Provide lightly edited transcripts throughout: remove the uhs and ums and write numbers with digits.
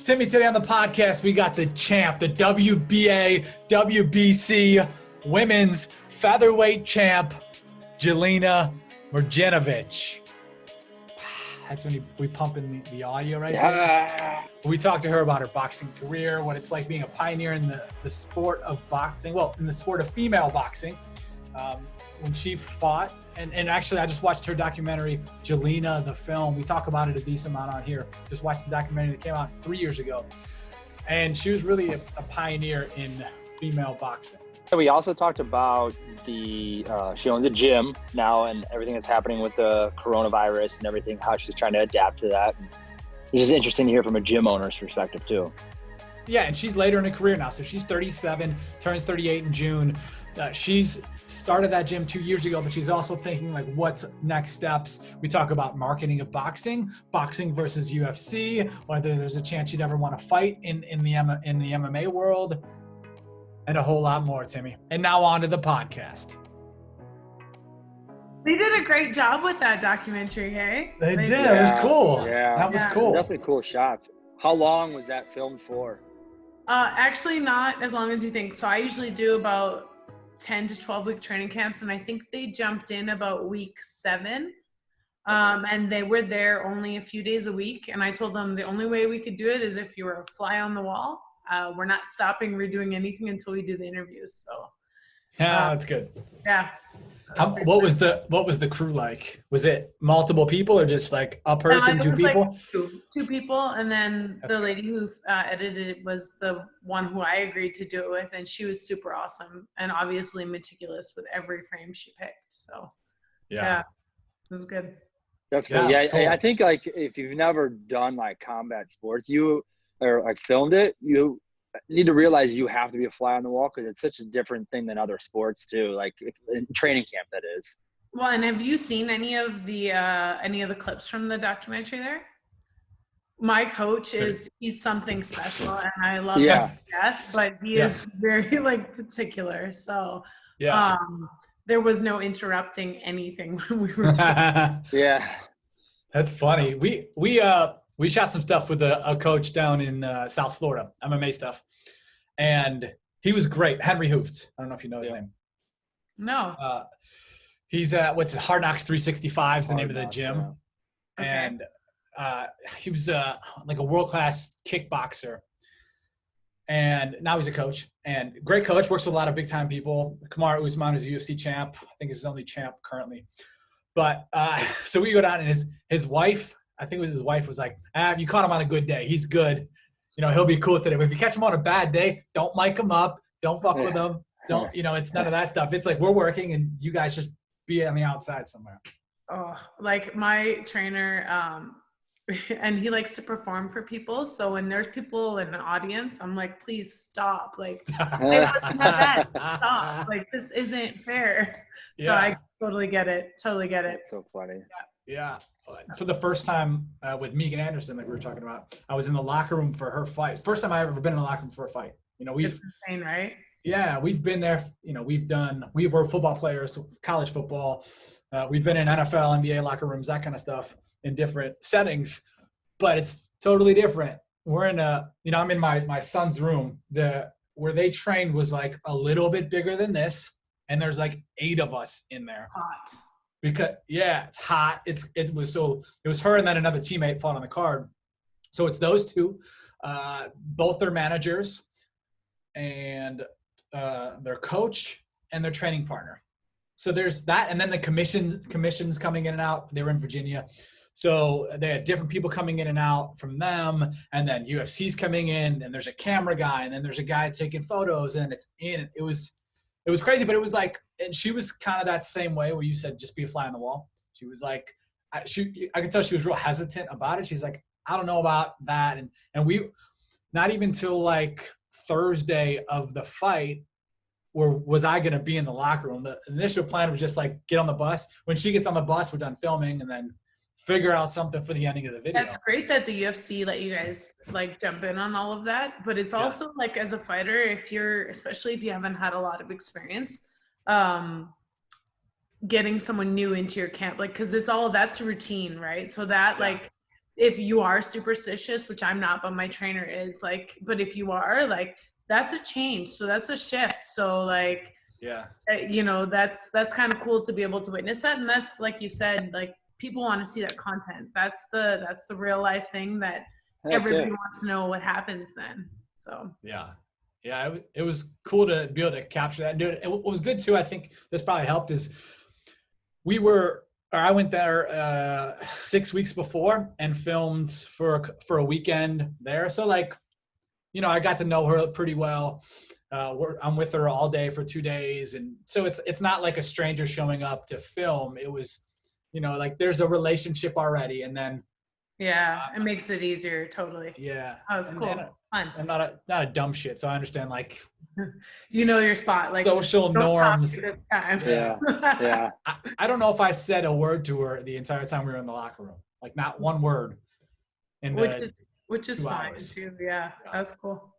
Timmy, today on the podcast, we got the champ, the WBA, WBC women's featherweight champ, Jelena Mrdjenovich. That's when we pump in the audio right there. We talked to her about her boxing career, what it's like being a pioneer in the sport of boxing. Well, in the sport of female boxing. When she fought, and actually I just watched her documentary, Jelena, the film. We talk about it a decent amount on here. Just watched the documentary that came out 3 years ago. And she was really a pioneer in female boxing. We also talked about she owns a gym now and everything that's happening with the coronavirus and everything, how she's trying to adapt to that. And it's just interesting to hear from a gym owner's perspective too. Yeah, and she's later in her career now. So she's 37, turns 38 in June. She's started that gym 2 years ago, but she's also thinking like, what's next steps? We talk about marketing of boxing versus UFC, whether there's a chance she'd ever want to fight in the MMA world, and a whole lot more, Timmy. And now on to the podcast. They did a great job with that documentary, hey? They did. It was cool. Yeah, that was cool. Definitely cool shots. How long was that filmed for? Actually, not as long as you think. So I usually do about 10 to 12 week training camps, and I think they jumped in about week 7. And they were there only a few days a week. And I told them the only way we could do it is if you were a fly on the wall. We're not stopping redoing anything until we do the interviews. So yeah, that's good. Yeah. What was the crew like? Was it multiple people or just like a person, two people? Like two people, and then the lady who edited it was the one who I agreed to do it with, and she was super awesome and obviously meticulous with every frame she picked. So yeah, it was good. That's good. Yeah, cool. I think like if you've never done like combat sports, or like filmed it, you need to realize you have to be a fly on the wall because it's such a different thing than other sports too. Like in training camp, that is. Well, and have you seen any of the clips from the documentary there? My coach he's something special, and I love him to death, but he is very like particular. So there was no interrupting anything when we were. Yeah, that's funny. We shot some stuff with a coach down in South Florida, MMA stuff. And he was great. Henry Hooft. I don't know if you know his name. No. He's Hard Knocks 365 is the name of the gym. Yeah. And he was like a world-class kickboxer. And now he's a coach. And great coach, works with a lot of big-time people. Kamaru Usman is a UFC champ. I think he's his only champ currently. But so we go down, and his wife – I think it was his wife was like, you caught him on a good day. He's good. He'll be cool today. But if you catch him on a bad day, don't mic him up. Don't fuck with him. Don't, it's none of that stuff. It's like we're working and you guys just be on the outside somewhere. Oh, like my trainer, and he likes to perform for people. So when there's people in the audience, I'm like, please stop. Like, stop. Like, this isn't fair. So I totally get it. That's so funny. Yeah. For the first time with Megan Anderson, like we were talking about, I was in the locker room for her fight. First time I've ever been in a locker room for a fight. It's insane, right? Yeah, we've been there. We were football players, college football. We've been in NFL, NBA locker rooms, that kind of stuff in different settings, but it's totally different. We're in I'm in my son's room. Where they trained was like a little bit bigger than this, and there's like 8 of us in there. Hot. Because it's hot. It was her and then another teammate fought on the card. So it's those two, both their managers and their coach and their training partner. So there's that, and then the commissions coming in and out. They were in Virginia, so they had different people coming in and out from them, and then UFC's coming in, and there's a camera guy, and then there's a guy taking photos, and it's in. It was crazy, but it was like, and she was kind of that same way where you said, just be a fly on the wall. She was like, I could tell she was real hesitant about it. She's like, I don't know about that. And we, not even till like Thursday of the fight, was I going to be in the locker room. The initial plan was just like, get on the bus. When she gets on the bus, we're done filming, and then figure out something for the ending of the video. That's great that the UFC let you guys like jump in on all of that, but it's also like, as a fighter, especially if you haven't had a lot of experience, getting someone new into your camp, like, cause that's routine, right? So that like if you are superstitious, which I'm not, but my trainer is, like, but if you are, like, that's a change. So that's a shift. So like, Yeah. you know, that's kind of cool to be able to witness that. And that's, like you said, like, people want to see that content. That's the real life thing that everybody wants to know what happens then. So yeah, it was cool to be able to capture that and do it. And what was good too, I think this probably helped, is I went there 6 weeks before and filmed for a weekend there. So like, you know, I got to know her pretty well. I'm with her all day for 2 days, and so it's not like a stranger showing up to film. It was, you know, like there's a relationship already, and then it makes it easier. Totally. Yeah, that was cool. Fun. I'm not a dumb shit, so I understand, like, you know your spot, like social norms. Yeah. I don't know if I said a word to her the entire time we were in the locker room, like not one word. Which is fine too. Yeah, that's cool.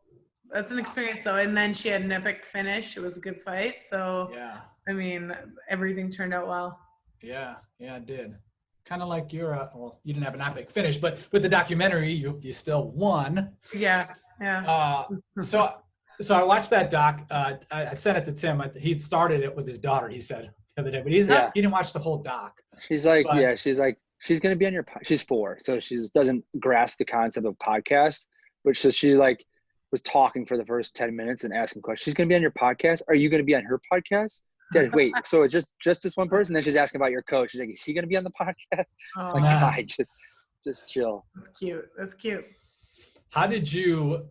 That's an experience though. And then she had an epic finish. It was a good fight. So yeah, I mean, everything turned out well. Yeah, it did. Kind of like your, well, you didn't have an epic finish, but with the documentary, you still won. Yeah. So I watched that doc. I sent it to Tim. He'd started it with his daughter, he said the other day, but he didn't watch the whole doc. She's like, she's going to be on your, she's 4. So she doesn't grasp the concept of podcast, but she like was talking for the first 10 minutes and asking questions. She's going to be on your podcast. Are you going to be on her podcast? Wait, so it's just this one person? Then she's asking about your coach. She's like, is he going to be on the podcast? Oh, like, God, just chill. That's cute. How did you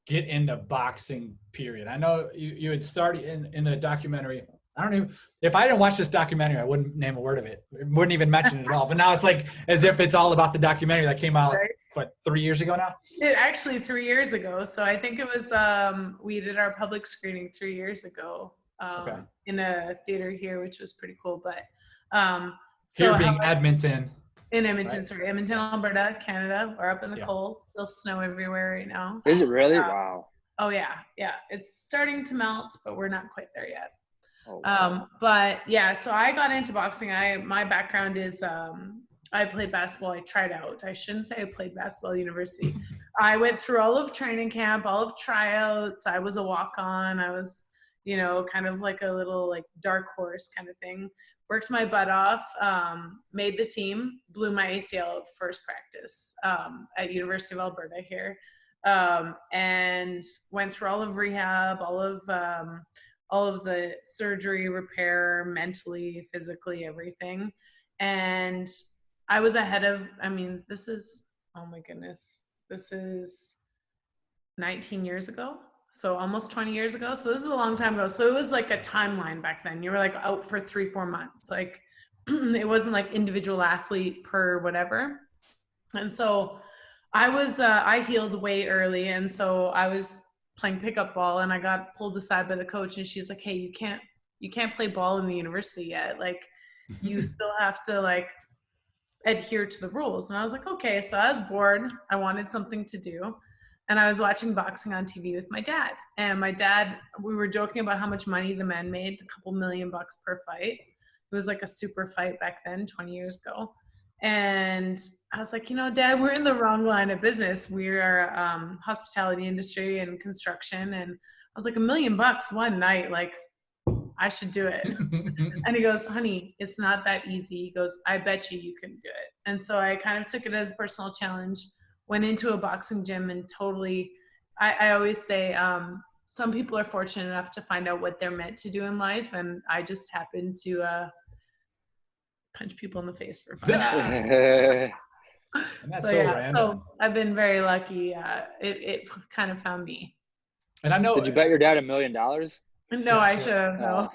get into boxing, period? I know you had started in the documentary. I don't even, if I didn't watch this documentary, I wouldn't name a word of it. I wouldn't even mention it at all. But now it's like as if it's all about the documentary that came out, right? 3 years ago now? It actually 3 years ago. So I think it was, we did our public screening 3 years ago. In a theater here, which was pretty cool. But here being Edmonton. In Edmonton, right? Sorry, Edmonton, Alberta, Canada. We're up in the cold. Still snow everywhere right now. Is it really? Wow. Oh yeah. It's starting to melt, but we're not quite there yet. Oh, wow. But yeah, so I got into boxing. My background is I played basketball. I tried out. I shouldn't say I played basketball at university. I went through all of training camp, all of tryouts. I was a walk-on. I was, you know, kind of like a little like dark horse kind of thing. Worked my butt off, made the team, blew my ACL at first practice at University of Alberta here, and went through all of rehab, all of the surgery, repair, mentally, physically, everything. And I was ahead of, I mean, this is 19 years ago. So almost 20 years ago. So this is a long time ago. So it was like a timeline back then. You were like out for 3-4 months. Like it wasn't like individual athlete per whatever. And so I healed way early. And so I was playing pickup ball and I got pulled aside by the coach and she's like, hey, you can't play ball in the university yet. Like you still have to like adhere to the rules. And I was like, okay. So I was bored. I wanted something to do. And I was watching boxing on TV with my dad. And my dad, we were joking about how much money the men made, a couple $1 million per fight. It was like a super fight back then, 20 years ago. And I was like, you know, Dad, we're in the wrong line of business. We are hospitality industry and construction. And I was like, $1 million one night, like I should do it. And he goes, honey, it's not that easy. He goes, I bet you can do it. And so I kind of took it as a personal challenge. Went into a boxing gym and totally, I always say, some people are fortunate enough to find out what they're meant to do in life. And I just happened to punch people in the face for fun. That's so random. So I've been very lucky. It kind of found me. And I know. Did you bet your dad $1 million? No, I could have. No.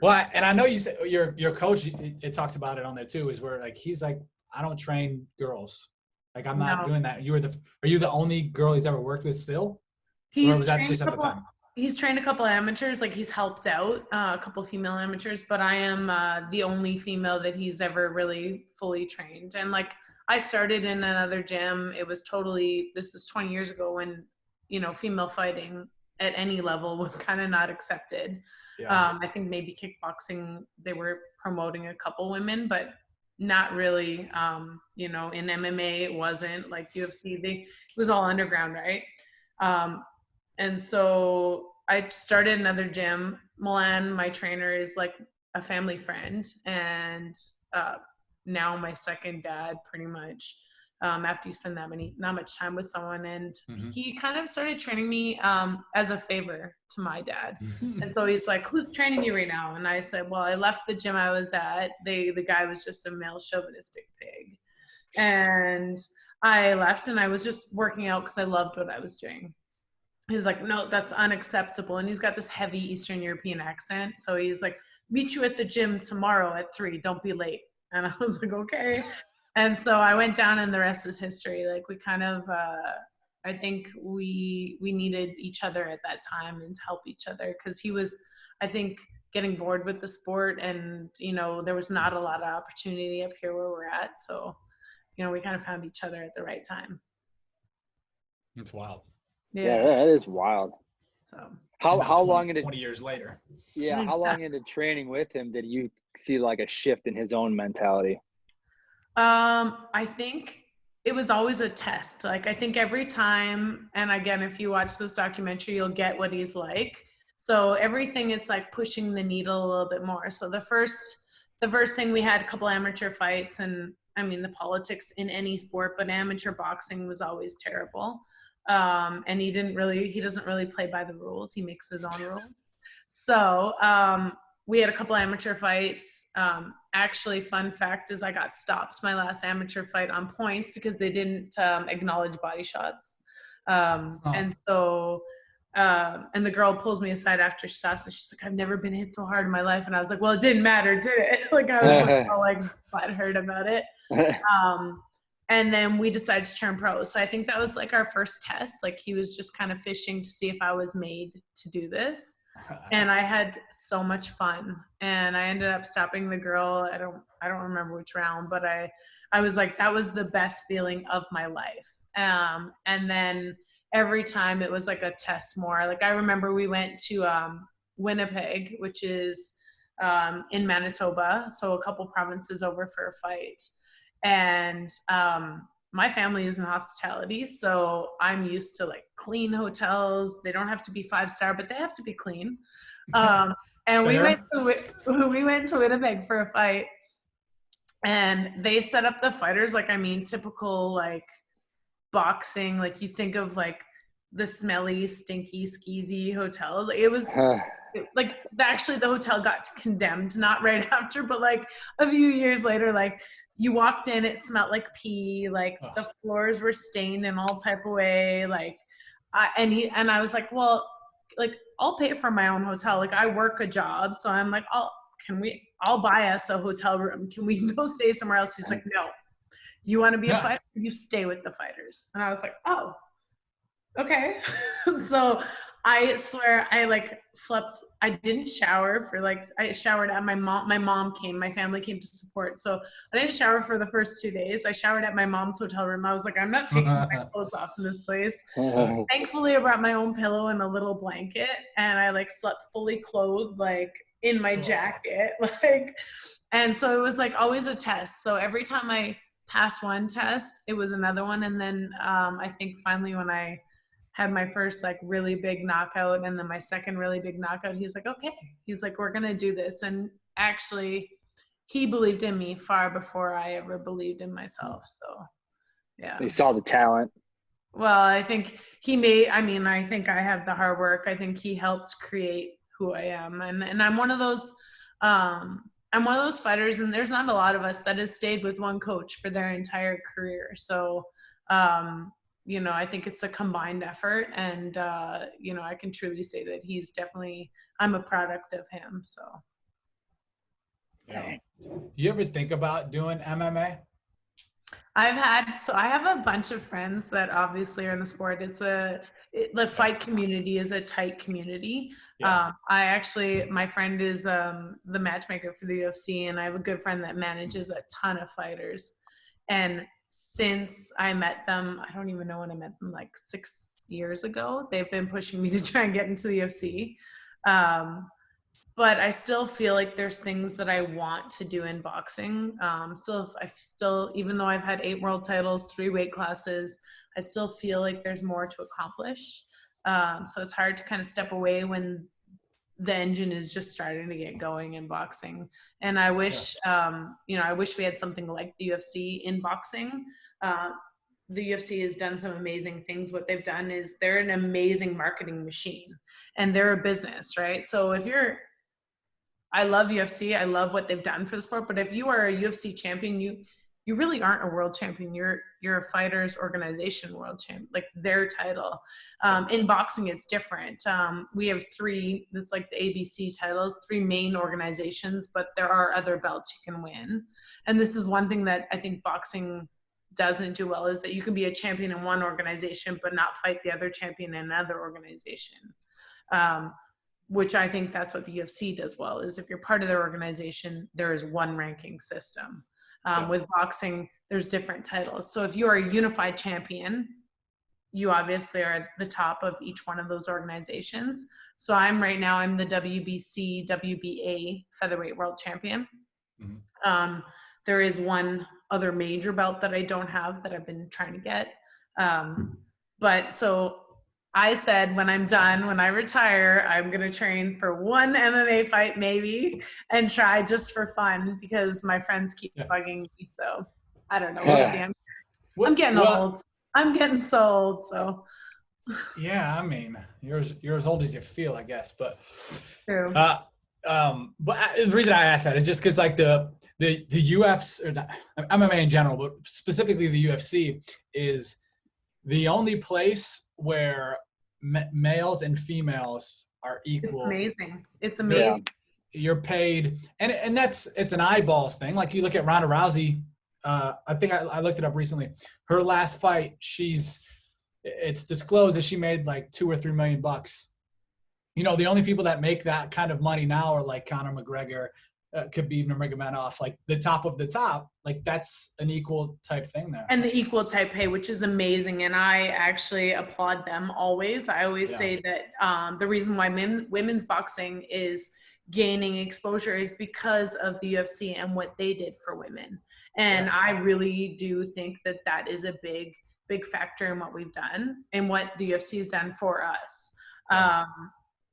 Well, and I know you said your coach, it talks about it on there too, is where like, he's like, I don't train girls. Like I'm not doing that. Are you the only girl he's ever worked with still? Or was that just at the time? He's trained a couple of amateurs, like he's helped out a couple of female amateurs, but I am the only female that he's ever really fully trained. And like I started in another gym. It was this is 20 years ago when, you know, female fighting at any level was kind of not accepted. Yeah. I think maybe kickboxing, they were promoting a couple women, but not really, you know, in MMA, it wasn't like UFC, it was all underground, right? And so I started another gym. Milan, my trainer, is like a family friend, and now my second dad, pretty much. After you spend not much time with someone, and he kind of started training me as a favor to my dad. And so he's like, "Who's training you right now?" And I said, "Well, I left the gym I was at. The guy was just a male chauvinistic pig, and I left, and I was just working out because I loved what I was doing." He's like, "No, that's unacceptable." And he's got this heavy Eastern European accent. So he's like, "Meet you at the gym tomorrow at 3. Don't be late." And I was like, "Okay." And so I went down, and the rest is history. Like, we kind of, I think we needed each other at that time and to help each other, because he was, I think, getting bored with the sport, and, you know, there was not a lot of opportunity up here where we're at. So, you know, we kind of found each other at the right time. It's wild. Yeah, that is wild. So how long into 20 years later? Yeah, how long into training with him did you see like a shift in his own mentality? I think it was always a test. Like, I think every time, and again, if you watch this documentary, you'll get what he's like. So everything, it's like pushing the needle a little bit more. So the first thing, we had a couple amateur fights, and I mean, the politics in any sport, but amateur boxing was always terrible. And he doesn't really play by the rules. He makes his own rules. So, we had a couple amateur fights. Actually, fun fact is I got stopped my last amateur fight on points because they didn't acknowledge body shots. And so, and the girl pulls me aside after she stops, and she's like, "I've never been hit so hard in my life." And I was like, "Well, it didn't matter, did it?" Like, I was like, all like butthurt about it. And then we decided to turn pro. So I think that was like our first test. Like, he was just kind of fishing to see if I was made to do this. And I had so much fun, and I ended up stopping the girl. I don't remember which round, but I was like, that was the best feeling of my life. And then every time it was like a test more. Like, I remember we went to Winnipeg, which is in Manitoba, so a couple provinces over for a fight. And my family is in hospitality, so I'm used to like clean hotels. They don't have to be 5-star, but they have to be clean. And we went to Winnipeg for a fight, and they set up the fighters like, I mean, typical like boxing. Like, you think of like the smelly, stinky, skeezy hotel. It was like, actually the hotel got condemned, not right after, but like a few years later. Like, you walked in, it smelled like pee, like the floors were stained in all type of way. Like, I was like, "Well, like, I'll pay for my own hotel. Like, I work a job." So I'm like, I'll buy us a hotel room. Can we go stay somewhere else? He's like, "No, you want to be a fighter? You stay with the fighters." And I was like, "Oh, okay." So I swear I like slept. I didn't shower for like, I showered at my family came to support. So I didn't shower for the first 2 days. I showered at my mom's hotel room. I was like, I'm not taking my clothes off in this place. Thankfully, I brought my own pillow and a little blanket, and I like slept fully clothed, like in my jacket. Like, and so it was like always a test. So every time I passed one test, it was another one. And then I think finally when I had my first like really big knockout, and then my second really big knockout, he's like, "Okay." He's like, "We're gonna do this." And actually, he believed in me far before I ever believed in myself. So yeah, he saw the talent. Well, I think I think I have the hard work. I think he helped create who I am, and I'm one of those fighters, and there's not a lot of us that has stayed with one coach for their entire career. So you know, I think it's a combined effort, and you know, I can truly say that I'm a product of him. So yeah. Do you ever think about doing MMA? I have a bunch of friends that obviously are in the sport. The fight community is a tight community. Yeah. My friend is the matchmaker for the UFC, and I have a good friend that manages a ton of fighters. And since I met them, I don't even know when I met them, like 6 years ago, they've been pushing me to try and get into the UFC. but I still feel like there's things that I want to do in boxing. Even though I've had 8 world titles, 3 weight classes, I still feel like there's more to accomplish. So it's hard to kind of step away when the engine is just starting to get going in boxing. And I wish, I wish we had something like the UFC in boxing. The UFC has done some amazing things. What they've done is they're an amazing marketing machine, and they're a business, right? So I love UFC. I love what they've done for the sport. But if you are a UFC champion, you really aren't a world champion. You're a fighters organization world champion, like their title. In boxing, it's different. We have 3. That's like the ABC titles, 3 main organizations, but there are other belts you can win. And this is one thing that I think boxing doesn't do well, is that you can be a champion in one organization but not fight the other champion in another organization. Which I think that's what the UFC does well, is if you're part of their organization, there is one ranking system. With boxing, there's different titles. So if you are a unified champion, you obviously are at the top of each one of those organizations. So I'm the WBC, WBA featherweight world champion. Mm-hmm. There is one other major belt that I don't have that I've been trying to get. But so I said, when I'm done, when I retire, I'm going to train for one MMA fight maybe and try just for fun, because my friends keep bugging me. So I don't know. We'll see. I'm getting old. I'm getting so old. So. Yeah. I mean, you're as old as you feel, I guess, but, true. But the reason I asked that is just because like the UFC, or the MMA in general, but specifically the UFC, is the only place where males and females are equal. It's amazing. You're paid, and it's an eyeballs thing. Like you look at Ronda Rousey. I think I looked it up recently. Her last fight, it's disclosed that she made like $2 or $3 million. The only people that make that kind of money now are like Conor McGregor, Khabib Nurmagomedov, like the top of the top. Like that's an equal type thing there. And the equal type pay, which is amazing. And I actually applaud them always. I always say that the reason why women's boxing is gaining exposure is because of the UFC and what they did for women. And I really do think that that is a big, big factor in what we've done and what the UFC has done for us.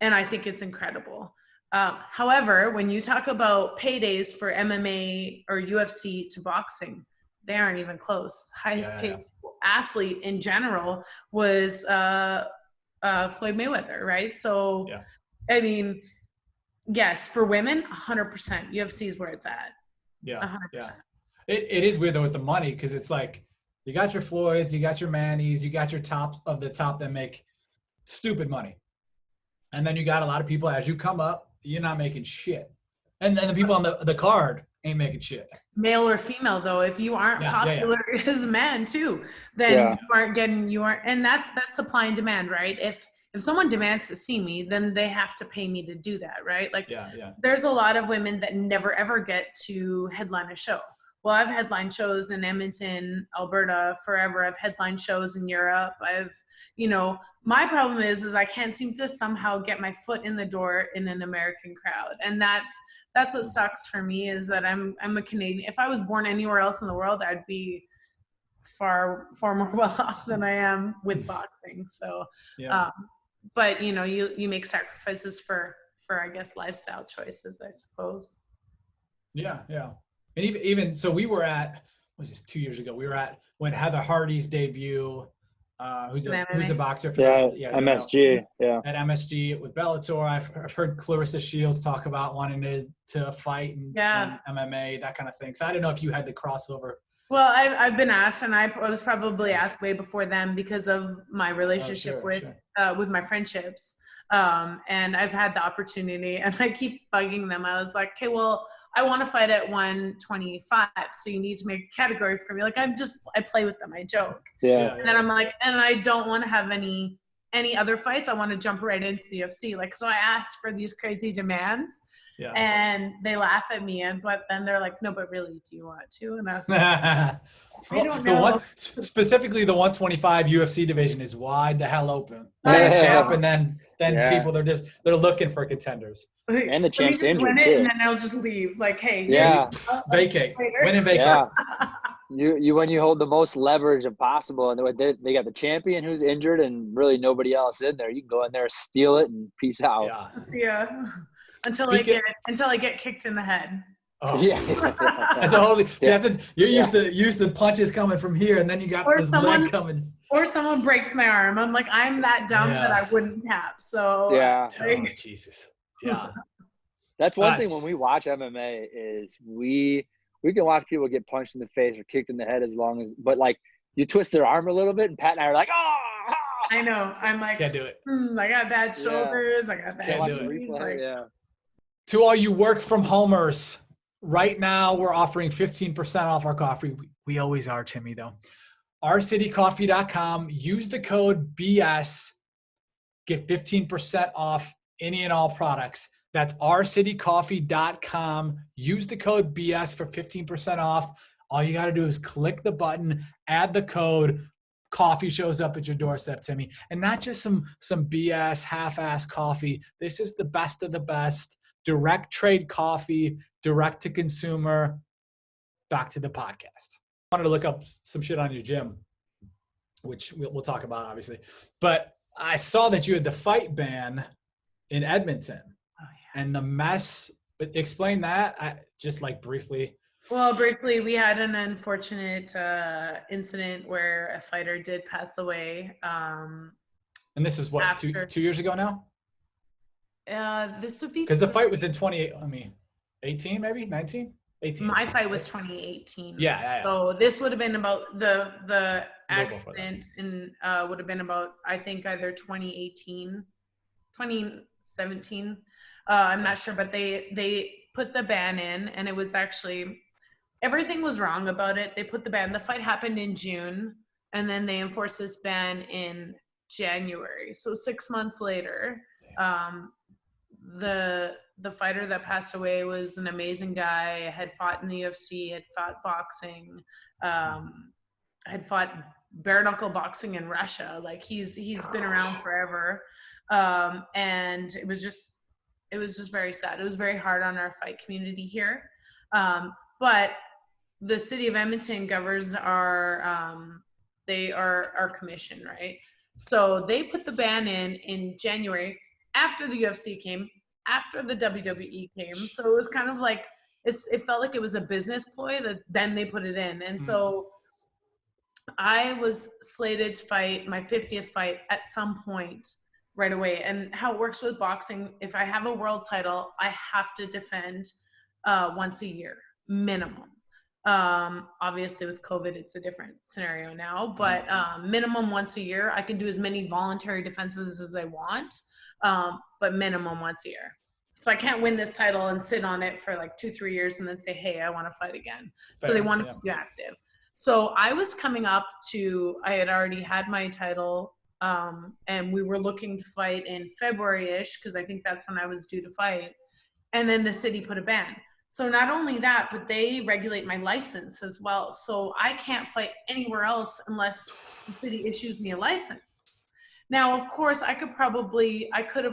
And I think it's incredible. However, when you talk about paydays for MMA or UFC to boxing, they aren't even close. Highest paid athlete in general was Floyd Mayweather, right? So, I mean, yes, for women, 100%. UFC is where it's at. 100%. Yeah. It is weird though with the money, because it's like you got your Floyds, you got your Mannies, you got your tops of the top that make stupid money. And then you got a lot of people, as you come up, you're not making shit. And then the people on the card ain't making shit. Male or female, though, if you aren't popular as a man too, then you aren't, and that's supply and demand, right? If someone demands to see me, then they have to pay me to do that, right? Like there's a lot of women that never ever get to headline a show. Well, I've headlined shows in Edmonton, Alberta forever. I've headlined shows in Europe. My problem is I can't seem to somehow get my foot in the door in an American crowd. And that's what sucks for me, is that I'm a Canadian. If I was born anywhere else in the world, I'd be far more well off than I am with boxing. So, but you make sacrifices for I guess lifestyle choices, I suppose. Yeah. And even so, we were at, what was this, 2 years ago? We were at when Heather Hardy's debut, who's a boxer for MSG, at MSG with Bellator. I've heard Clarissa Shields talk about wanting to fight and MMA, that kind of thing. So I don't know if you had the crossover. Well, I've been asked, and I was probably asked way before them because of my relationship with my friendships. And I've had the opportunity, and I keep bugging them. I was like, okay, well, I want to fight at 125, so you need to make a category for me. Like I play with them, I joke. And then I'm like, and I don't want to have any other fights. I want to jump right into the UFC. Like, so I asked for these crazy demands, and they laugh at me. But then they're like, no, but really, do you want to? And I was like, I don't know. Specifically, the 125 UFC division is wide the hell open. I Champ, know. and then people they're looking for contenders. And the champ's Let me just injured win it, too. and then they'll just leave. Like, hey, Yeah. Vacate. Win and vacate. Yeah. You when you hold the most leverage possible, and they got the champion who's injured and really nobody else in there. You can go in there, steal it, and peace out. Yeah. See ya. Until I get kicked in the head. Oh. Yeah. That's a whole. You're used to punches coming from here, and then you got this leg coming. Or someone breaks my arm. I'm like, I'm that dumb that I wouldn't tap. So yeah. Oh, Jesus. Yeah. That's one thing when we watch MMA is we can watch people get punched in the face or kicked in the head but like you twist their arm a little bit and Pat and I are like, oh. I know. I'm like, can't do it. I got bad shoulders. I got bad knees. To all you work from homers, right now we're offering 15% off our coffee. We always are, Timmy, though. ourcitycoffee.com. Use the code BS. Get 15% off any and all products. That's ourcitycoffee.com. Use the code BS for 15% off. All you got to do is click the button, add the code. Coffee shows up at your doorstep, Timmy. And not just some BS, half-ass coffee. This is the best of the best. Direct trade coffee, direct to consumer. Back to the podcast. I wanted to look up some shit on your gym, which we'll talk about, obviously. But I saw that you had the fight ban in Edmonton. Oh, yeah. And the mess. Explain that, just like briefly. Well, briefly, we had an unfortunate incident where a fighter did pass away. And this is what, two years ago now? This would be because the fight was in 18 maybe 19. 18. My fight was 2018. Yeah. So this would have been about the accident in would have been about, I think, either 2018, 2017. I'm not sure, but they put the ban in, and it was actually everything was wrong about it. They put the ban. The fight happened in June, and then they enforced this ban in January. So 6 months later, the fighter that passed away was an amazing guy, had fought in the UFC, had fought boxing, had fought bare knuckle boxing in Russia. Like he's been around forever. And it was just very sad. It was very hard on our fight community here. But the city of Edmonton governs our commission, right? So they put the ban in January after the UFC came, after the WWE came. So it was kind of like, it felt like it was a business ploy that then they put it in. And so I was slated to fight my 50th fight at some point right away. And how it works with boxing, if I have a world title, I have to defend once a year, minimum. Obviously with COVID, it's a different scenario now, but minimum once a year. I can do as many voluntary defenses as I want, but minimum once a year. So I can't win this title and sit on it for like 2-3 years and then say, hey, I want to fight again. So they want to keep you active. So I was coming up I had already had my title, and we were looking to fight in February-ish, because I think that's when I was due to fight. And then the city put a ban. So not only that, but they regulate my license as well. So I can't fight anywhere else unless the city issues me a license. Now, of course, I could have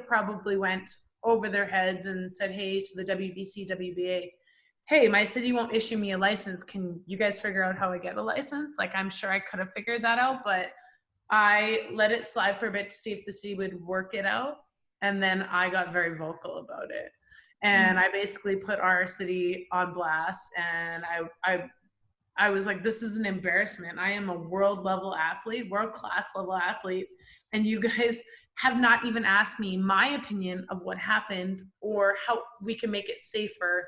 probably went over their heads and said, hey, to the WBC, WBA, hey, my city won't issue me a license. Can you guys figure out how I get a license? Like, I'm sure I could have figured that out, but I let it slide for a bit to see if the city would work it out. And then I got very vocal about it. And I basically put our city on blast. And I was like, this is an embarrassment. I am a world-class level athlete. And you guys have not even asked me my opinion of what happened or how we can make it safer.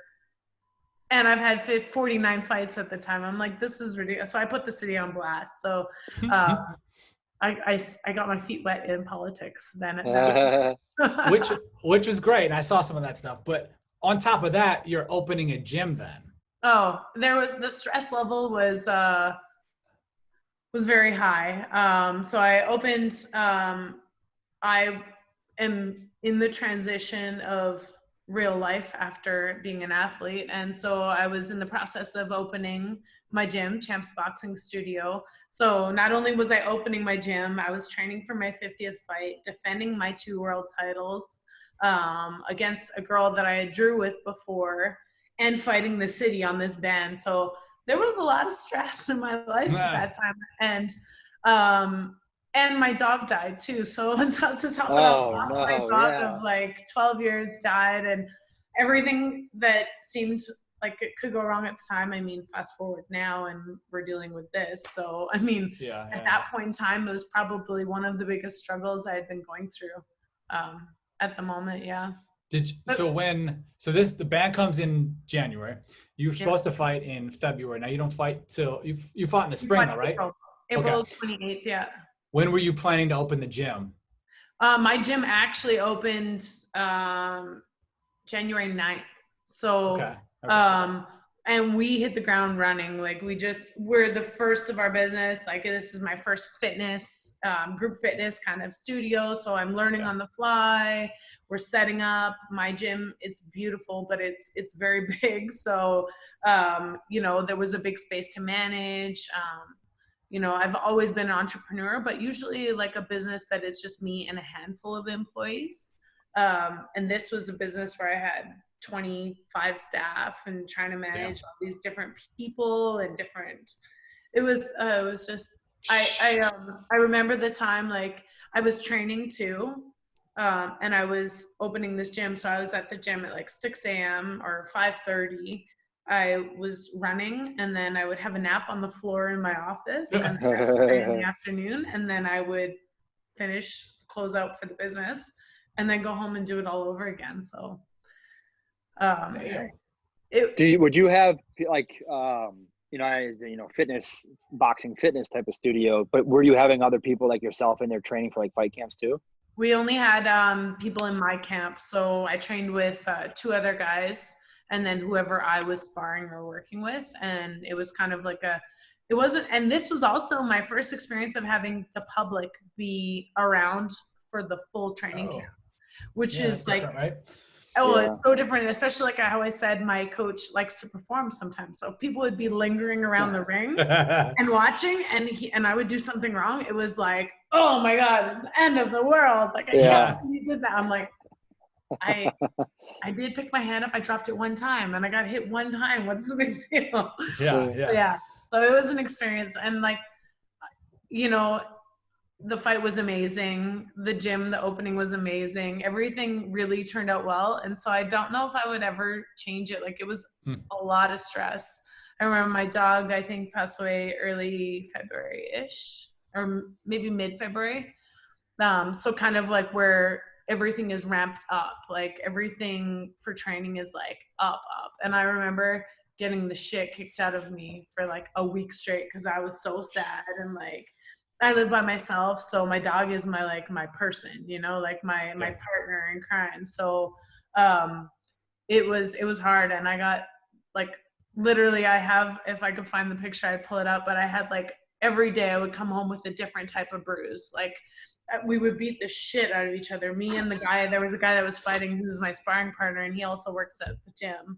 And I've had 49 fights at the time. I'm like, this is ridiculous. So I put the city on blast. So I got my feet wet in politics then. Which was great. And I saw some of that stuff. But on top of that, you're opening a gym then. Oh, the stress level was very high. So I opened, I am in the transition of real life after being an athlete. And so I was in the process of opening my gym, Champs Boxing Studio. So not only was I opening my gym, I was training for my 50th fight, defending my 2 world titles against a girl that I had drew with before, and fighting the city on this band. So there was a lot of stress in my life at that time. And my dog died too. So to top it off, my dog of like 12 years died, and everything that seemed like it could go wrong at the time. I mean, fast forward now and we're dealing with this. So, I mean, at that point in time, it was probably one of the biggest struggles I had been going through at the moment. Yeah. The ban comes in January. You're supposed to fight in February. Now you don't fight till you fought in the spring, though, right? April 28th. Yeah. When were you planning to open the gym? My gym actually opened January 9th. So, and we hit the ground running. Like we're the first of our business. Like this is my first fitness, group fitness kind of studio. So I'm learning on the fly. We're setting up my gym. It's beautiful, but it's very big. So, there was a big space to manage. I've always been an entrepreneur, but usually like a business that is just me and a handful of employees. And this was a business where I had 25 staff and trying to manage all these different people and it was just, I remember the time, like I was training too. And I was opening this gym. So I was at the gym at like 6 a.m. or 5:30. I was running, and then I would have a nap on the floor in my office and in the afternoon. And then I would close out for the business, and then go home and do it all over again. So, would you have like, fitness, boxing fitness type of studio, but were you having other people like yourself in there training for like fight camps too? We only had people in my camp. So I trained with 2 other guys, and then whoever I was sparring or working with. And it was kind of like and this was also my first experience of having the public be around for the full training camp, which is like, right? It's so different, especially like how I said, my coach likes to perform sometimes. So if people would be lingering around the ring and watching, and I would do something wrong, it was like, oh my God, it's the end of the world. Like, I can't believe you did that. I'm like, I did pick my hand up. I dropped it one time and I got hit one time. What's the big deal? Yeah. So it was an experience. And like, the fight was amazing. The gym, the opening was amazing. Everything really turned out well. And so I don't know if I would ever change it. Like it was a lot of stress. I remember my dog, I think, passed away early February-ish, or maybe mid-February. So kind of like where everything is ramped up, like everything for training is like up. And I remember getting the shit kicked out of me for like a week straight because I was so sad, and like I live by myself, so my dog is my person, like my partner in crime. So it was hard, and I got like literally if I could find the picture I'd pull it up, but I had like every day I would come home with a different type of bruise. Like we would beat the shit out of each other. Me and there was a guy that was fighting who was my sparring partner, and he also works at the gym.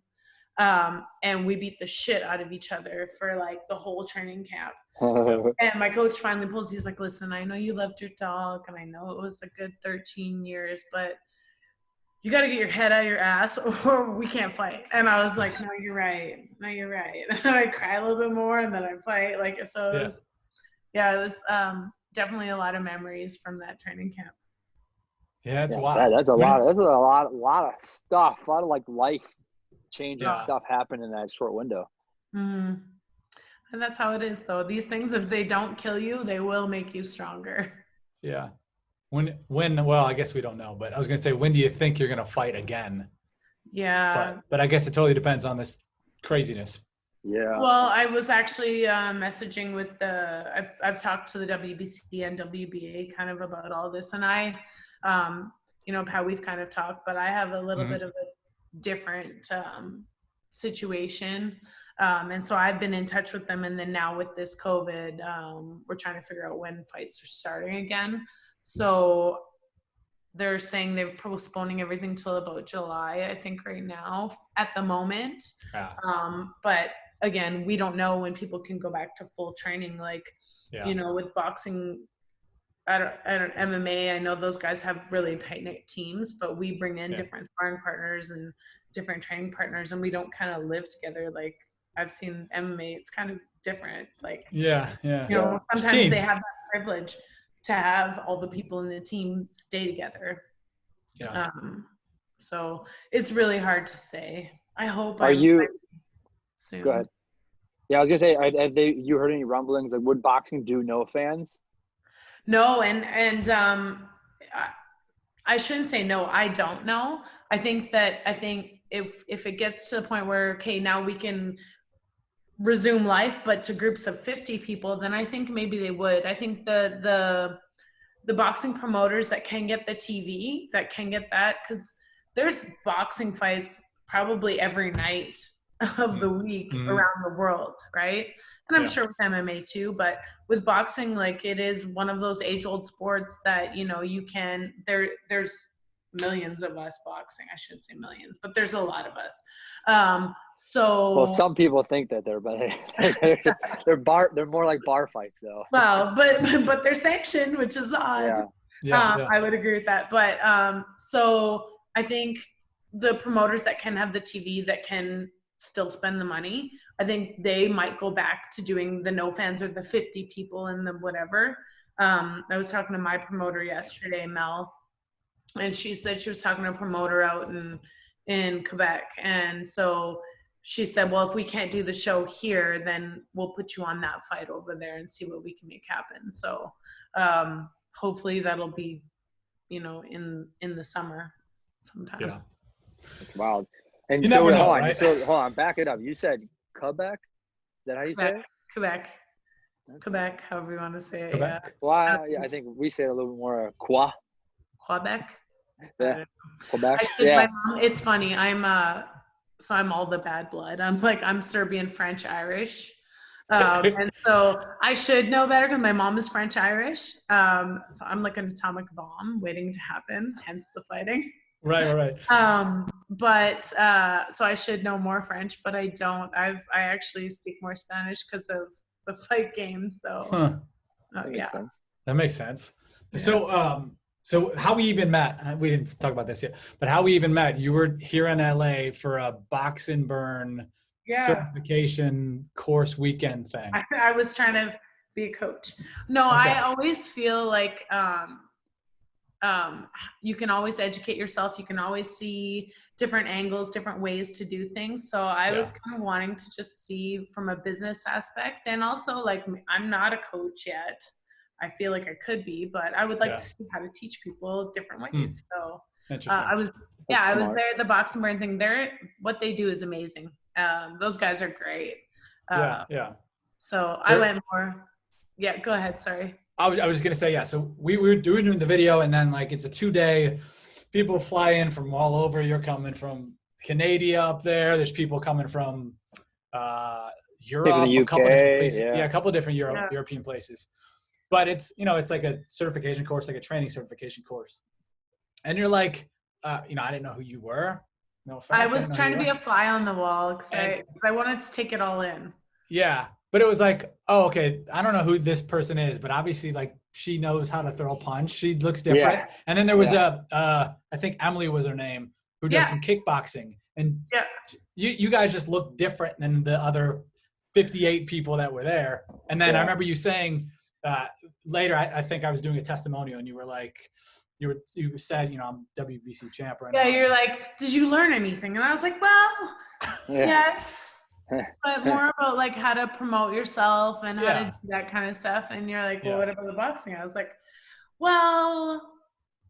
And we beat the shit out of each other for like the whole training camp. And my coach finally pulls, he's like, listen, I know you loved your dog, and I know it was a good 13 years, but you got to get your head out of your ass or we can't fight. And I was like, no, you're right. And then I cry a little bit more, and then I fight. Like, so it was, it was definitely a lot of memories from that training camp. Yeah, it's wild. That's a lot of stuff, a lot of like life changing stuff happened in that short window. Mm-hmm. And that's how it is, though. These things, if they don't kill you, they will make you stronger. Yeah. Well, I guess we don't know, but I was going to say, when do you think you're going to fight again? Yeah. But I guess it totally depends on this craziness. Yeah. Well, I was actually messaging with I've talked to the WBC and WBA kind of about all this, and I, how we've kind of talked, but I have a little bit of a different situation. And so I've been in touch with them. And then now with this COVID, we're trying to figure out when fights are starting again. So they're saying they're postponing everything till about July, I think, right now at the moment. Yeah. But again, we don't know when people can go back to full training. Like, Yeah. you know, with boxing, I don't MMA, I know those guys have really tight knit teams, but we bring in different sparring partners and different training partners, and we don't kind of live together. Like I've seen MMA, it's kind of different. Like, you know, sometimes they have that privilege to have all the people in the team stay together. Yeah. So it's really hard to say. I hope. Are you? Soon. Go ahead. Yeah, I was gonna say, have you heard any rumblings? Like, would boxing do no fans? No, and I shouldn't say no. I don't know. I think if it gets to the point where, okay, now we can resume life, but to groups of 50 people, then I think maybe they would. I think the boxing promoters that can get the TV, that can get that, because there's boxing fights probably every night of the week around the world, right? And I'm sure with MMA too, but with boxing, like, it is one of those age-old sports that, you know, you can, there's millions of us boxing. I shouldn't say millions, but there's a lot of us. Well, some people think that they're more like bar fights though. Well, but they're sanctioned, which is odd. I would agree with that. But so I think the promoters that can have the TV, that can still spend the money, I think they might go back to doing the no fans or the 50 people and the whatever. I was talking to my promoter yesterday, Mel, and she said she was talking to a promoter out in Quebec. And so she said, well, if we can't do the show here, then we'll put you on that fight over there and see what we can make happen. So hopefully that'll be, you know, in the summer sometime. Yeah. It's wild. And you so never know, hold on, right? so hold on, back it up. You said Quebec? Is that how you say it? Quebec, however you want to say it. Quebec. Yeah. Well, I think we say it a little bit more Quebec. Yeah. Quebec. My mom, it's funny. I'm all the bad blood. I'm Serbian, French, Irish. And so I should know better because my mom is French Irish. So I'm like an atomic bomb waiting to happen, hence the fighting. Right. But so I should know more French, but I don't. I actually speak more Spanish because of the fight game. So that makes sense. Yeah. So how we even met, we didn't talk about this yet, but how we even met, you were here in LA for a box and burn certification course weekend thing. I was trying to be a coach. No, okay. I always feel like you can always educate yourself. You can always see different angles, different ways to do things. So I was kind of wanting to just see from a business aspect, and also, like, I'm not a coach yet. I feel like I could be, but I would like to see how to teach people different ways. So I was there at the box and burn thing. What they do is amazing. Those guys are great. So I went more. Yeah, go ahead. Sorry. I was just gonna say, so we were doing the video, and then, like, it's a 2-day. People fly in from all over. You're coming from Canada up there. There's people coming from Europe, a couple different places. A couple different European places. But it's, you know, it's like a certification course, like a training certification course. And you're like, you know, I didn't know who you were. No offense. I was trying to be a fly on the wall because I wanted to take it all in. Yeah. But it was like, oh, okay, I don't know who this person is, but obviously, like, she knows how to throw a punch. She looks different. Yeah. And then there was I think Emily was her name, who does some kickboxing. And you guys just look different than the other 58 people that were there. And then I remember you saying later, I think I was doing a testimonial, and you were like, you said, you know, I'm WBC champ right now. Yeah, you're like, did you learn anything? And I was like, well, yes. But more about, like, how to promote yourself and how to do that kind of stuff. And you're like, well, what about the boxing? I was like, well,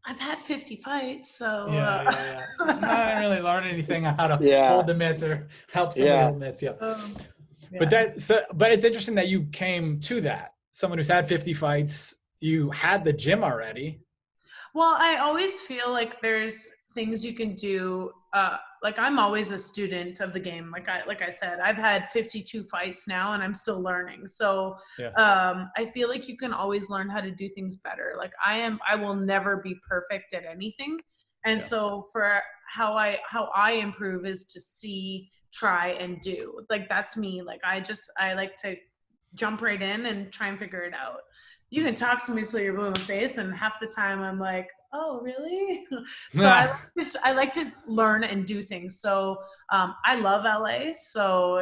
I've had 50 fights, so I'm not really learning anything on how to hold the mitts or help somebody hold mitts. But but it's interesting that you came to that. Someone who's had 50 fights, you had the gym already. Well, I always feel like there's things you can do like I'm always a student of the game. Like I said, I've had 52 fights now and I'm still learning. So I feel like you can always learn how to do things better. Like I will never be perfect at anything. And so for how I improve is to see, try, and do. Like that's me. Like I like to jump right in and try and figure it out. You can talk to me till you're blue in the face, and half the time I'm like, oh, really? So I like to learn and do things. So I love LA. So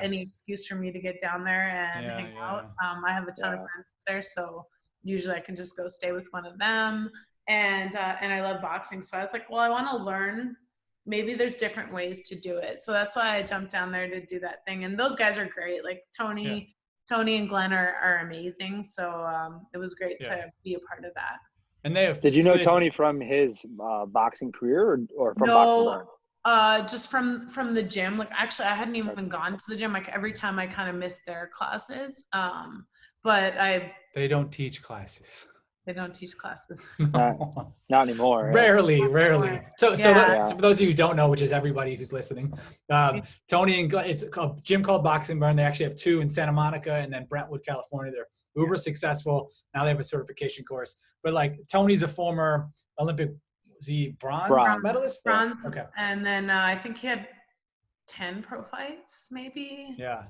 any excuse for me to get down there and hang out. I have a ton of friends there. So usually I can just go stay with one of them. And I love boxing. So I was like, well, I want to learn. Maybe there's different ways to do it. So that's why I jumped down there to do that thing. And those guys are great. Like Tony and Glen are amazing. So it was great to be a part of that. And they have. Did you know Tony from his boxing career or from Boxing Burn? Just from the gym. Like actually, I hadn't even gone to the gym. Like every time I kind of missed their classes. But They don't teach classes. They don't teach classes. Not anymore. Rarely. So for those of you who don't know, which is everybody who's listening, Tony and Glen, it's a gym called Boxing Burn. They actually have 2 in Santa Monica and then Brentwood, California. They're uber successful. Now they have a certification course. But like Tony's a former Olympic, was he bronze medalist? Bronze. Okay. And then I think he had 10 pro fights, maybe. Yeah.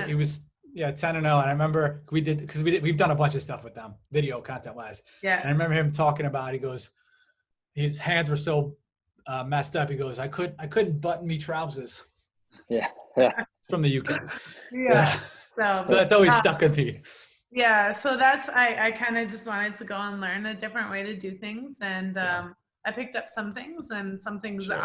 He was 10-0. And I remember we've done a bunch of stuff with them, video content wise. Yeah. And I remember him talking about, he goes, his hands were so messed up. He goes, I couldn't button me trousers. Yeah. From the UK. Yeah. So that's always stuck with me. Yeah. So that's, I kind of just wanted to go and learn a different way to do things. And I picked up some things, and some things that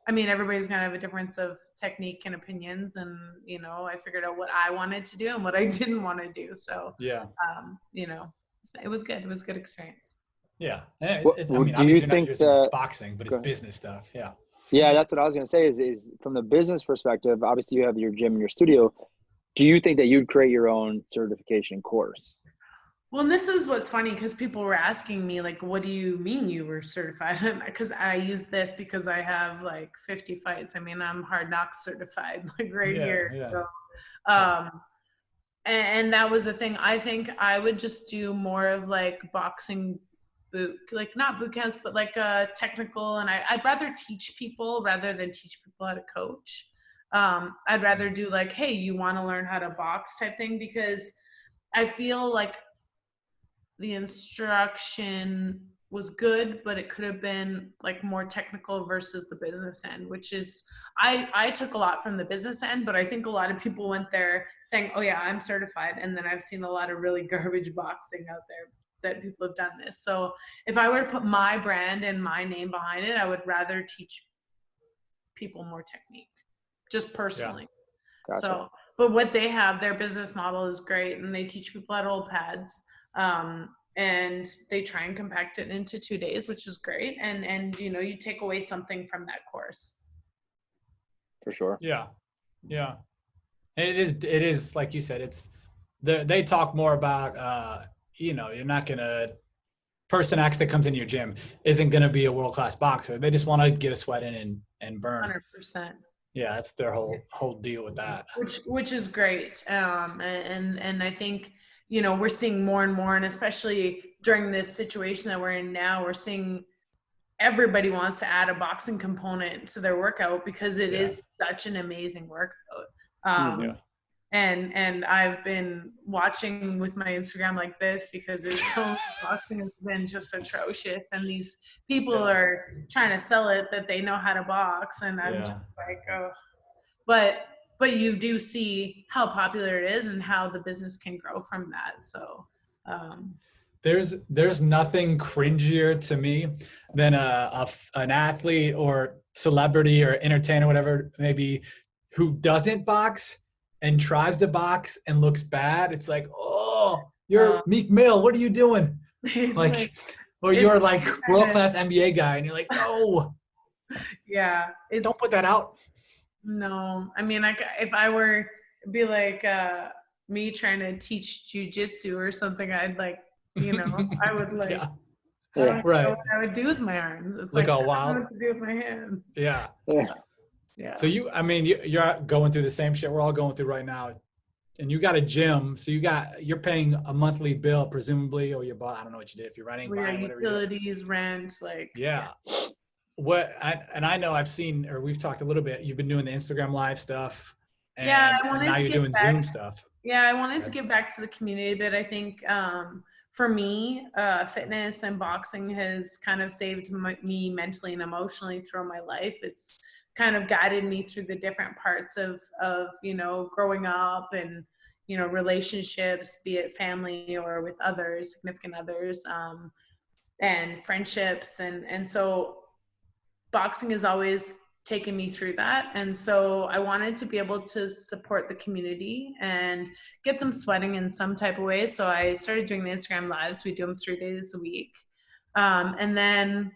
I mean, everybody's going to have a difference of technique and opinions. And, you know, I figured out what I wanted to do and what I didn't want to do. So, you know, it was good. It was a good experience. Yeah. Do you think boxing, but it's business stuff. Yeah. Yeah, that's what I was going to say is from the business perspective, obviously you have your gym and your studio. Do you think that you'd create your own certification course? Well, and this is what's funny, because people were asking me, like, what do you mean you were certified? Because I use this because I have like 50 fights. I mean, I'm Hard Knocks certified, like here. Yeah. So, and that was the thing. I think I would just do more of like boxing not boot camps, but like technical. And I'd rather teach people rather than teach people how to coach. I'd rather do like, hey, you want to learn how to box type thing, because I feel like the instruction was good, but it could have been like more technical versus the business end, which is, I took a lot from the business end, but I think a lot of people went there saying, oh yeah, I'm certified. And then I've seen a lot of really garbage boxing out there that people have done this. So if I were to put my brand and my name behind it, I would rather teach people more technique, just personally. Yeah. Gotcha. So, but what they have, their business model is great, and they teach people how to hold pads. And they try and compact it into 2 days, which is great. And, you know, you take away something from that course. For sure. Yeah. And it is like you said, they talk more about, you know, you're not going to, person X that comes into your gym isn't going to be a world-class boxer. They just want to get a sweat in and burn. 100%. Yeah. That's their whole deal with that. Which is great. And I think, you know, we're seeing more and more, and especially during this situation that we're in now, we're seeing everybody wants to add a boxing component to their workout, because it is such an amazing workout. And I've been watching with my Instagram like this, because it's so boxing has been just atrocious, and these people are trying to sell it that they know how to box, and I'm just like, oh, but you do see how popular it is and how the business can grow from that. So there's nothing cringier to me than an athlete or celebrity or entertainer, whatever maybe, who doesn't box and tries to box and looks bad. It's like, oh, you're Meek Mill. What are you doing? Like, or you're like world-class NBA guy, and you're like, no. Yeah. Don't put that out. No, I mean, if I were be like me trying to teach jujitsu or something, I'd like, you know, I would like I don't Right. know what I would do with my arms. It's Look like, all I don't wild. know what to do with my hands. Yeah. Yeah. So you're going through the same shit we're all going through right now. And you got a gym, so you're paying a monthly bill, presumably, or I don't know what you did, if you're renting, buying, whatever. Utilities, rent, like. Yeah. I know I've seen, or we've talked a little bit, you've been doing the Instagram live stuff. And, and now you're doing Zoom stuff. Yeah, I wanted to give back to the community a bit. I think for me, fitness and boxing has kind of saved me mentally and emotionally through my life. It's kind of guided me through the different parts of growing up and relationships, be it family or with others, significant others, and friendships, and so boxing has always taken me through that. And so I wanted to be able to support the community and get them sweating in some type of way. So I started doing the Instagram lives. We do them 3 days a week. And then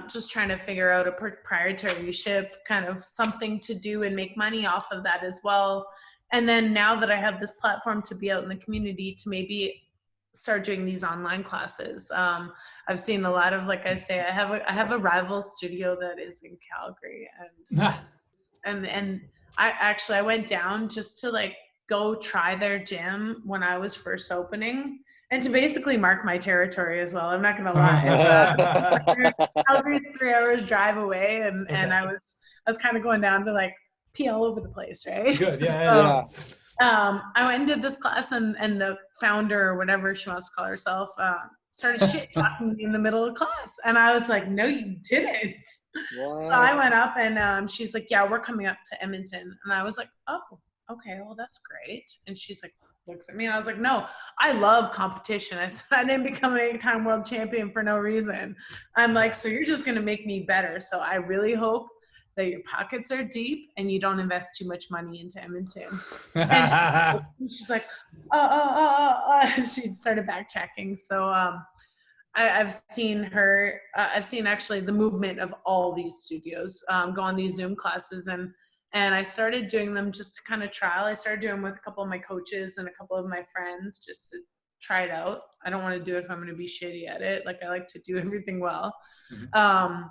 just trying to figure out a proprietorship, kind of something to do and make money off of that as well. And then now that I have this platform to be out in the community, to maybe start doing these online classes. I've seen a lot of, like I say, I have a rival studio that is in Calgary, and I went down just to like go try their gym when I was first opening, and to basically mark my territory as well. I'm not gonna lie. Calgary's 3 hours drive away, and I was kind of going down to like pee all over the place, right? Good, yeah. I went and did this class, and the founder, or whatever she wants to call herself, started shit talking me in the middle of class. And I was like, no, you didn't. What? So I went up, and she's like, yeah, we're coming up to Edmonton. And I was like, oh, okay, well, that's great. And she's like, looks at me, and I was like, no, I love competition. I said, I didn't become an 8-time world champion for no reason. I'm like, so you're just going to make me better. So I really hope that your pockets are deep and you don't invest too much money into Edmonton. And she's like, she started backtracking. So I've seen her, I've seen actually the movement of all these studios go on these Zoom classes, and I started doing them just to kind of trial. I started doing them with a couple of my coaches and a couple of my friends just to try it out. I don't want to do it if I'm going to be shitty at it. Like, I like to do everything well. Mm-hmm.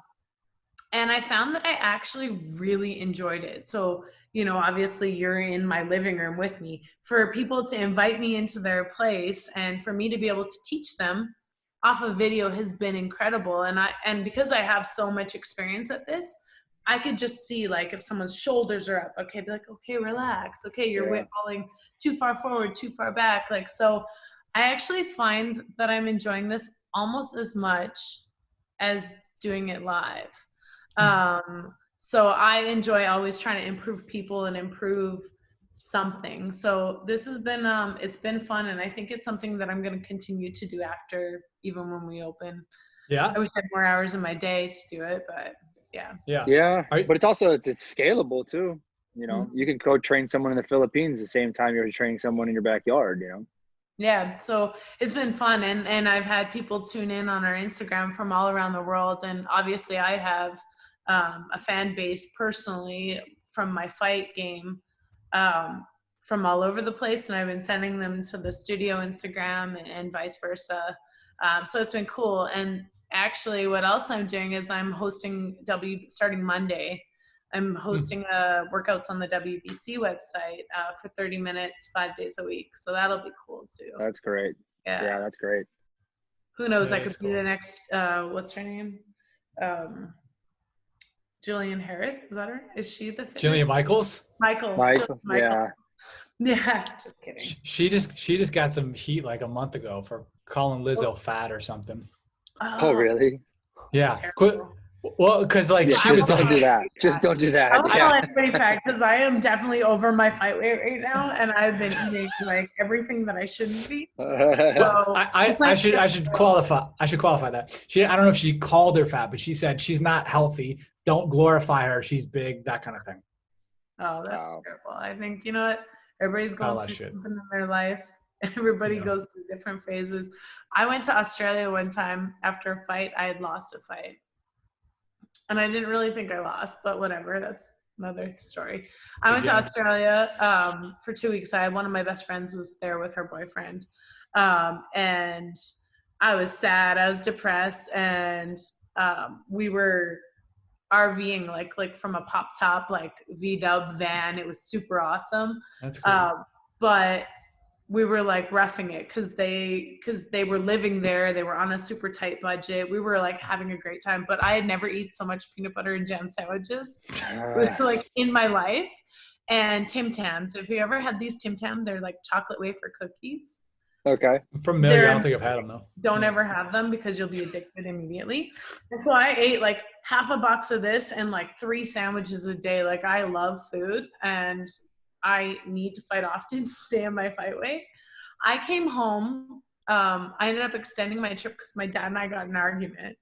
And I found that I actually really enjoyed it. So, obviously you're in my living room with me. For people to invite me into their place and for me to be able to teach them off of video has been incredible. And because I have so much experience at this, I could just see, like, if someone's shoulders are up, okay, be like, okay, relax. Okay, you're falling too far forward, too far back. Like, so I actually find that I'm enjoying this almost as much as doing it live. So I enjoy always trying to improve people and improve something. So this has been, it's been fun. And I think it's something that I'm going to continue to do after, even when we open. Yeah. I wish I had more hours in my day to do it, but yeah. But it's also, it's scalable too. You could go train someone in the Philippines the same time you're training someone in your backyard, Yeah, so it's been fun, and I've had people tune in on our Instagram from all around the world, and obviously I have a fan base personally from my fight game from all over the place, and I've been sending them to the studio Instagram and vice versa. So it's been cool. And actually what else I'm doing is I'm hosting starting Monday. I'm hosting workouts on the WBC website for 30 minutes, 5 days a week. So that'll be cool too. That's great. Yeah, that's great. Who knows? I could be the next, what's her name? Jillian Harris, is that her? Is she the fitness? Jillian Michaels? Michaels. Yeah. Yeah, just kidding. She just got some heat like a month ago for calling Lizzo fat or something. Oh really? Yeah. Well, because like she was don't like, do that. Just don't do that. I don't tell anybody fat because I am definitely over my fight weight right now, and I've been eating like everything that I shouldn't be. So I should qualify. I should qualify that. I don't know if she called her fat, but she said she's not healthy. Don't glorify her. She's big. That kind of thing. Oh, that's terrible. I think what everybody's going through something in their life. Everybody goes through different phases. I went to Australia one time after a fight. I had lost a fight. And I didn't really think I lost, but whatever. That's another story. I went to Australia for 2 weeks. One of my best friends was there with her boyfriend. And I was sad, I was depressed, and we were RVing like from a pop top like V-dub van. It was super awesome. That's great. But we were like roughing it because they were living there. They were on a super tight budget. We were like having a great time, but I had never eaten so much peanut butter and jam sandwiches like in my life. And Tim Tams. If you ever had these Tim Tams, they're like chocolate wafer cookies. Okay. I'm familiar. I don't think I've had them though. Don't ever have them because you'll be addicted immediately. And so I ate like half a box of this and like 3 sandwiches a day. Like I love food and I need to fight often to stay in my fight weight. I came home. I ended up extending my trip because my dad and I got in an argument.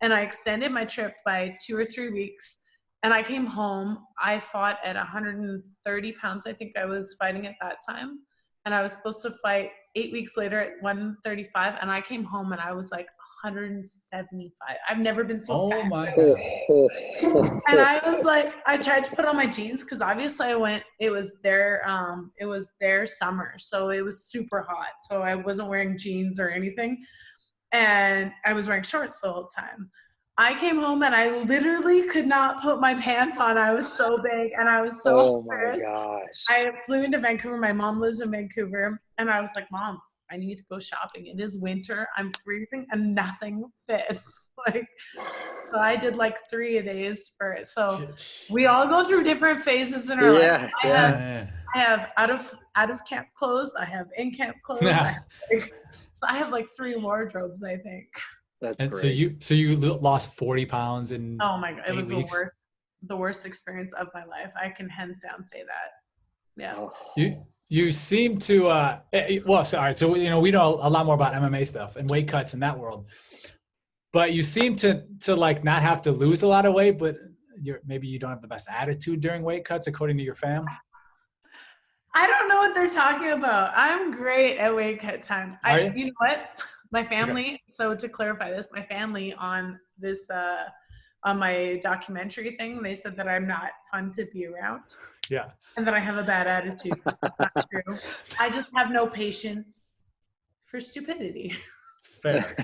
And I extended my trip by 2 or 3 weeks. And I came home. I fought at 130 pounds. I think I was fighting at that time. And I was supposed to fight 8 weeks later at 135. And I came home and I was like 175. I've never been so fat. Oh my God. And I was like, I tried to put on my jeans because obviously it was their summer. So it was super hot. So I wasn't wearing jeans or anything. And I was wearing shorts the whole time. I came home and I literally could not put my pants on. I was so big and I was so embarrassed. Oh my gosh. I flew into Vancouver. My mom lives in Vancouver. And I was like, Mom, I need to go shopping. It is winter. I'm freezing and nothing fits. Like, so I did like 3 a days for it. So we all go through different phases in our life. I have out of camp clothes. I have in camp clothes. So I have like 3 wardrobes, I think. That's and great. So you lost 40 pounds in oh my God, it was weeks. the worst experience of my life. I can hands down say that. Yeah. Oh. You seem to well, sorry. So we know a lot more about MMA stuff and weight cuts in that world, but you seem to like not have to lose a lot of weight, but maybe you don't have the best attitude during weight cuts, according to your fam. I don't know what they're talking about. I'm great at weight cut time. You know what? My family, so to clarify this, my family on this, on my documentary thing, they said that I'm not fun to be around. Yeah. And that I have a bad attitude. It's not true. I just have no patience for stupidity. Fair.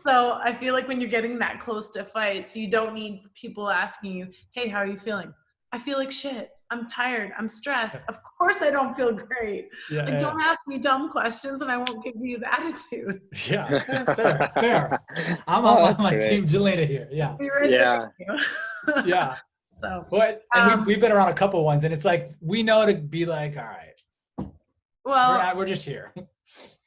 So I feel like when you're getting that close to fights, you don't need people asking you, hey, how are you feeling? I feel like shit. I'm tired. I'm stressed. Of course I don't feel great. Don't ask me dumb questions and I won't give you the attitude. Yeah, fair. I'm on my team Jelena here. Yeah. Yeah. So, but we've been around a couple ones and it's like, we know to be like, all right, well, we're just here.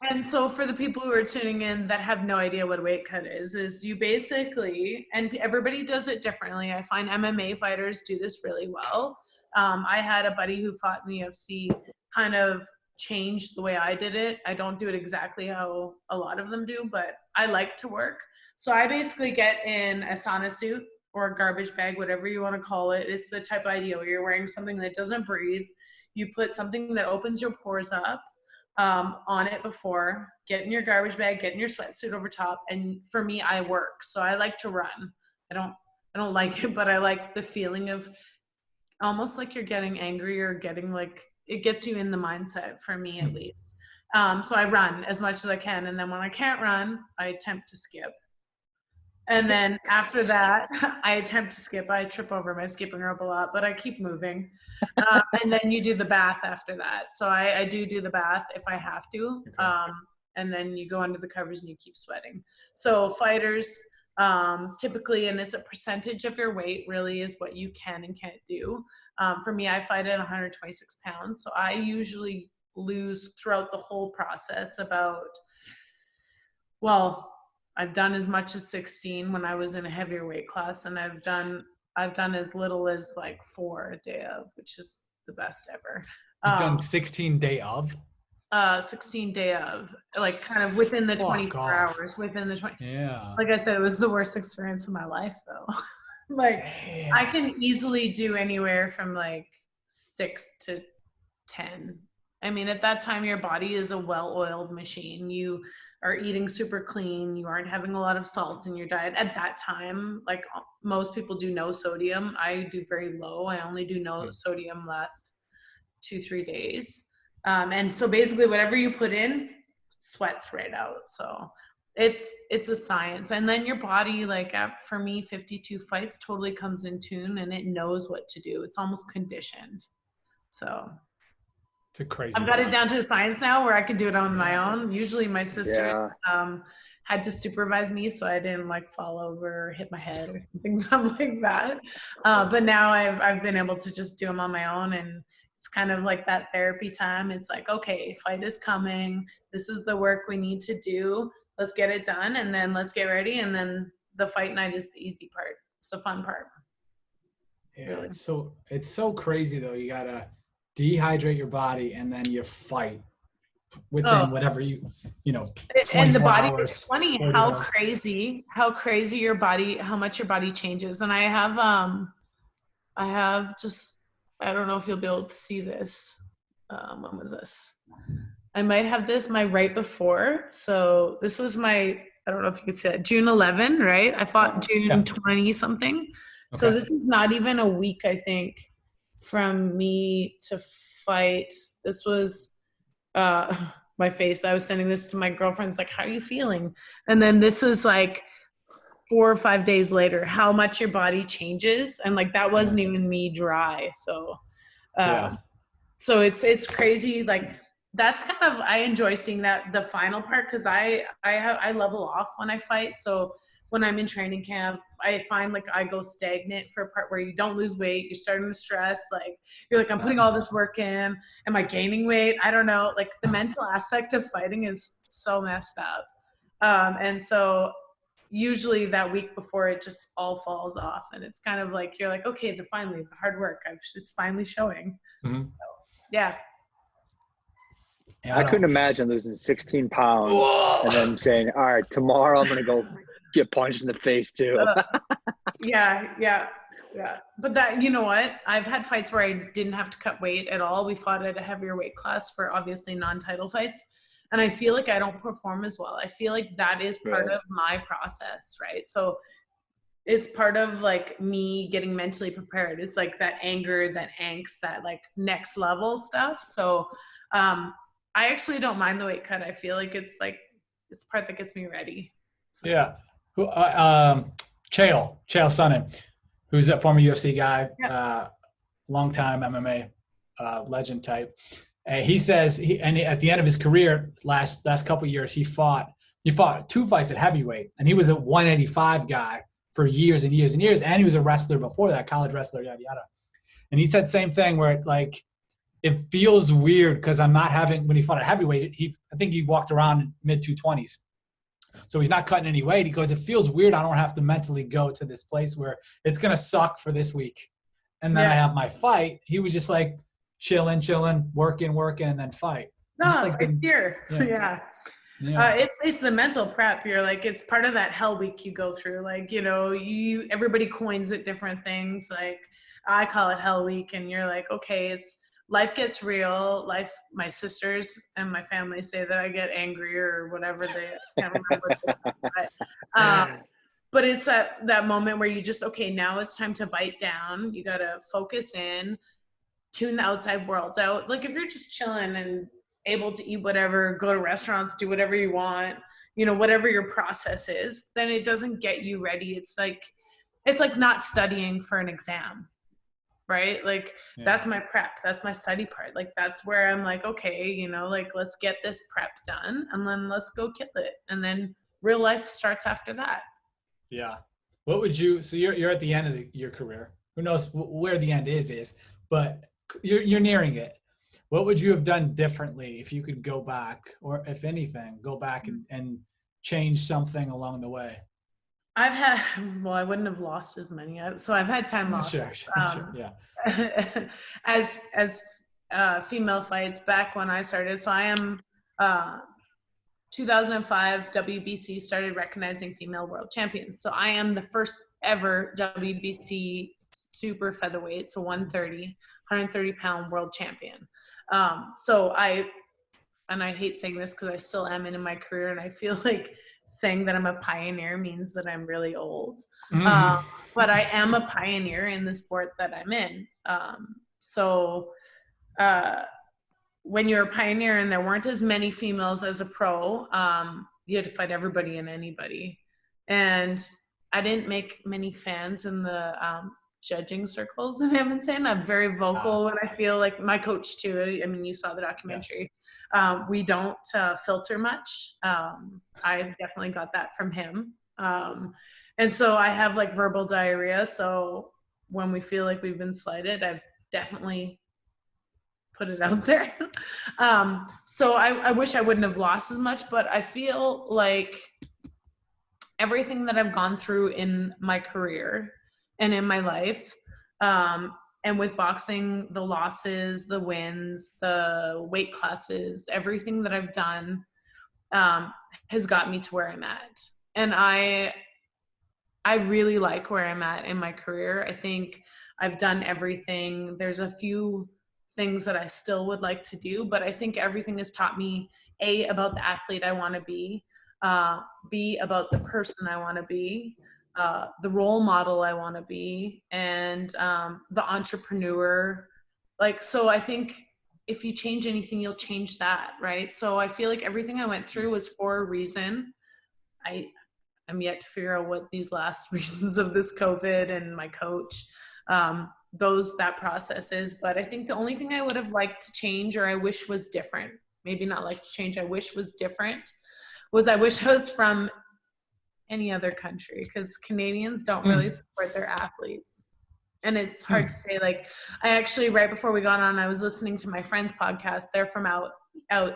And so for the people who are tuning in that have no idea what a weight cut is you basically, and everybody does it differently. I find MMA fighters do this really well. I had a buddy who fought in the UFC kind of changed the way I did it. I don't do it exactly how a lot of them do, but I like to work. So I basically get in a sauna suit or a garbage bag, whatever you want to call it. It's the type of idea where you're wearing something that doesn't breathe. You put something that opens your pores up on it before, get in your garbage bag, get in your sweatsuit over top. And for me, I work. So I like to run. I don't like it, but I like the feeling of almost like you're getting angry or getting like, it gets you in the mindset for me at least. So I run as much as I can. And then when I can't run, I attempt to skip. And then after that, I attempt to skip. I trip over my skipping rope a lot, but I keep moving. And then you do the bath after that. So I do the bath if I have to. And then you go under the covers and you keep sweating. So fighters typically, and it's a percentage of your weight really is what you can and can't do. For me, I fight at 126 pounds. So I usually lose throughout the whole process I've done as much as 16 when I was in a heavier weight class, and I've done as little as like 4 a day of, which is the best ever. You've done 16 day of? 16 day of, like kind of within the 24 hours, within the 20. Yeah. Like I said, it was the worst experience of my life though. Like damn. I can easily do anywhere from like 6 to 10. I mean, at that time, your body is a well-oiled machine. You are eating super clean. You aren't having a lot of salt in your diet. At that time, like most people do no sodium. I do very low. I only do no sodium last 2-3 days. And so basically whatever you put in, sweats right out. So it's a science. And then your body, like for me, 52 fights totally comes in tune and it knows what to do. It's almost conditioned. So it's a crazy I've got process. it down to the science now where I can do it on my own. Usually my sister had to supervise me so I didn't like fall over or hit my head or something like that. But now I've been able to just do them on my own, and it's kind of like that therapy time. It's like, okay, fight is coming. This is the work we need to do. Let's get it done, and then let's get ready. And then the fight night is the easy part. It's the fun part. Yeah, Really. it's so crazy though. You gotta dehydrate your body and then you fight within whatever you know. And the body, hours, it's funny how crazy your body, how much your body changes. And I have just, I don't know if you'll be able to see this. When was this? I might have this my right before. So this was I don't know if you could see that, June 11, right? I fought June 20 something. Okay. So this is not even a week, I think, from me to fight. This was my face. I was sending this to my girlfriends, like, how are you feeling? And then this is like 4 or 5 days later, how much your body changes. And like, that wasn't even me dry. So, so it's crazy. Like that's kind of, I enjoy seeing that the final part. Cause I level off when I fight. So when I'm in training camp, I find like I go stagnant for a part where you don't lose weight. You're starting to stress. Like you're like, I'm putting all this work in. Am I gaining weight? I don't know. Like the mental aspect of fighting is so messed up. And so usually that week before it just all falls off. And it's kind of like, you're like, okay, finally the hard work, it's finally showing. Mm-hmm. So, yeah. I couldn't imagine losing 16 pounds and then saying, all right, tomorrow I'm going to go get punched in the face too. Yeah. But that, you know what? I've had fights where I didn't have to cut weight at all. We fought at a heavier weight class for obviously non-title fights. And I feel like I don't perform as well. I feel like that is part of my process, right? So it's part of like me getting mentally prepared. It's like that anger, that angst, that like next level stuff. So I actually don't mind the weight cut. I feel like it's part that gets me ready. So. Yeah. Chael Sonnen, who's a former UFC guy, long-time MMA legend type. He says at the end of his career, last couple of years, he fought 2 fights at heavyweight, and he was a 185 guy for years and years and years, and he was a wrestler before that, college wrestler, yada yada. And he said same thing where it feels weird because I'm not having, when he fought at heavyweight, I think he walked around mid 220s. So he's not cutting any weight. He goes, it feels weird. I don't have to mentally go to this place where it's going to suck for this week. And then I have my fight. He was just like chilling, working, and then fight. No, just like right here. Yeah. It's the mental prep. You're like, it's part of that hell week you go through. Like, you know, everybody coins it different things. Like I call it hell week, and you're like, okay, life gets real. My sisters and my family say that I get angrier or whatever. They can't remember. But it's that moment where you just, okay, now it's time to bite down. You got to focus in, tune the outside world out. Like if you're just chilling and able to eat whatever, go to restaurants, do whatever you want, you know, whatever your process is, then it doesn't get you ready. It's like not studying for an exam. Right? Like that's my prep. That's my study part. Like that's where I'm like, okay, you know, like let's get this prep done and then let's go kill it. And then real life starts after that. Yeah. What would you, so you're at the end of your career. Who knows where the end is, but you're nearing it. What would you have done differently if you could go back, or if anything, go back and change something along the way? I wouldn't have lost as many. So I've had time lost. Sure, yeah. as female fights back when I started. So I am 2005 WBC started recognizing female world champions. So I am the first ever WBC super featherweight, so 130 pound world champion. So I hate saying this because I still am in my career, and I feel like saying that I'm a pioneer means that I'm really old. But I am a pioneer in the sport that I'm in. when you're a pioneer and there weren't as many females as a pro, you had to fight everybody and anybody. And I didn't make many fans in the judging circles in Edmonton. I'm very vocal when I feel like, my coach too. I mean, you saw the documentary. Yeah. We don't filter much. I definitely got that from him. And so I have like verbal diarrhea. So when we feel like we've been slighted, I've definitely put it out there. So I wish I wouldn't have lost as much, but I feel like everything that I've gone through in my career and in my life, and with boxing, the losses, the wins, the weight classes, everything that I've done has got me to where I'm at. And I really like where I'm at in my career. I think I've done everything. There's a few things that I still would like to do, but I think everything has taught me, A, about the athlete I want to be, B, about the person I want to be, the role model I want to be, and the entrepreneur. Like, so I think if you change anything, you'll change that, right? So I feel like everything I went through was for a reason. I'm yet to figure out what these last reasons of this COVID and my coach, that process is. But I think the only thing I would have liked to change, or I wish was different, maybe not like to change, I wish was different, was I wish I was from any other country, because Canadians don't really support their athletes. And it's hard to say. Like, I actually, right before we got on, I was listening to my friend's podcast. They're from out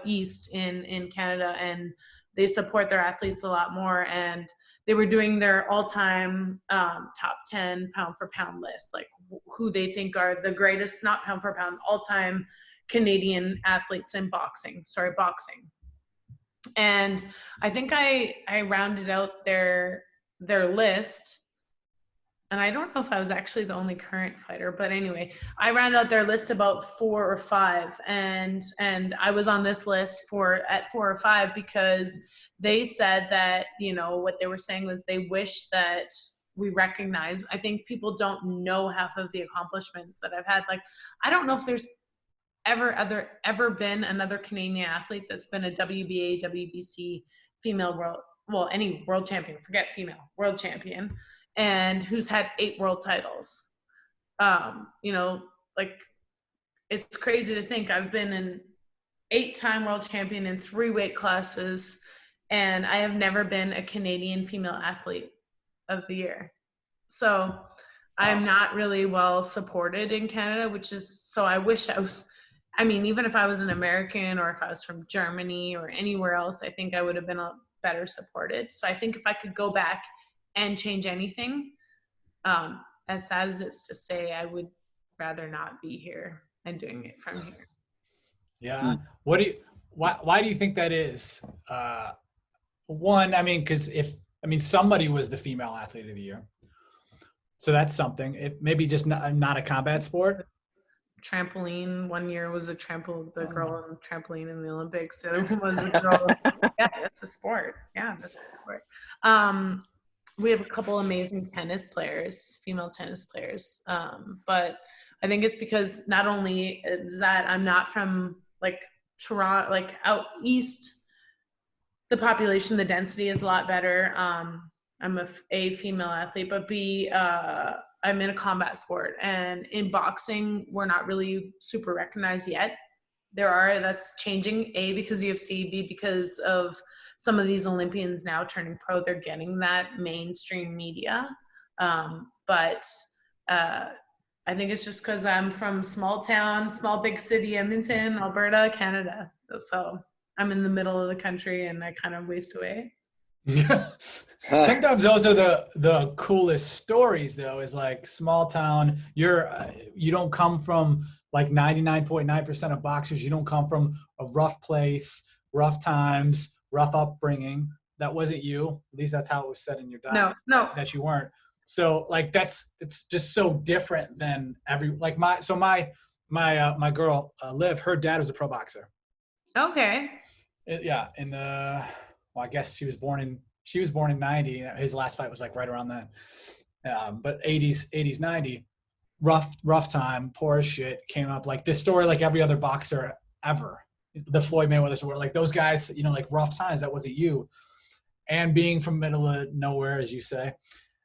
east in Canada, and they support their athletes a lot more. And they were doing their all-time top 10 pound for pound list, like who they think are the greatest, not pound for pound, all-time Canadian athletes in boxing. And I think I rounded out their list. And I don't know if I was actually the only current fighter, but anyway, I rounded out their list about 4 or 5. And I was on this list at 4 or 5 because they said that, you know, what they were saying was they wish that we recognize. I think people don't know half of the accomplishments that I've had. Like, I don't know if there's ever been another Canadian athlete that's been a WBA, WBC any world champion, forget female, world champion, and who's had 8 world titles. You know, like, it's crazy to think I've been an 8-time world champion in 3 weight classes, and I have never been a Canadian female athlete of the year. So I'm not really well supported in Canada, so I wish I was. I mean, even if I was an American or if I was from Germany or anywhere else, I think I would have been better supported. So I think if I could go back and change anything, as sad as it's to say, I would rather not be here and doing it from here. Yeah. Why do you think that is? One, I mean, because somebody was the female athlete of the year. So that's something. It maybe just not a combat sport. Trampoline, one year was the girl on trampoline in the Olympics. The other one was a girl. Yeah, that's a sport. We have a couple amazing female tennis players. But I think it's because not only is that I'm not from like Toronto, like out east, the population, the density is a lot better. I'm a female athlete, but B, I'm in a combat sport, and in boxing, we're not really super recognized yet. That's changing, A, because UFC, B, because of some of these Olympians now turning pro, they're getting that mainstream media. But I think it's just because I'm from small big city, Edmonton, Alberta, Canada. So I'm in the middle of the country and I kind of waste away. Sometimes those are the coolest stories, though, is like small town. You don't come from like 99.9% of boxers. You don't come from a rough place, rough times, rough upbringing. That wasn't you. At least that's how it was said in your diet. No, that you weren't. So like it's just so different than my girl Liv. Her dad was a pro boxer. Okay. Yeah, I guess she was born in 90. His last fight was like right around then. But 80s, 90, rough time, poor as shit, came up like this story, like every other boxer ever. The Floyd Mayweathers were like those guys, you know, like rough times. That wasn't you. And being from middle of nowhere, as you say,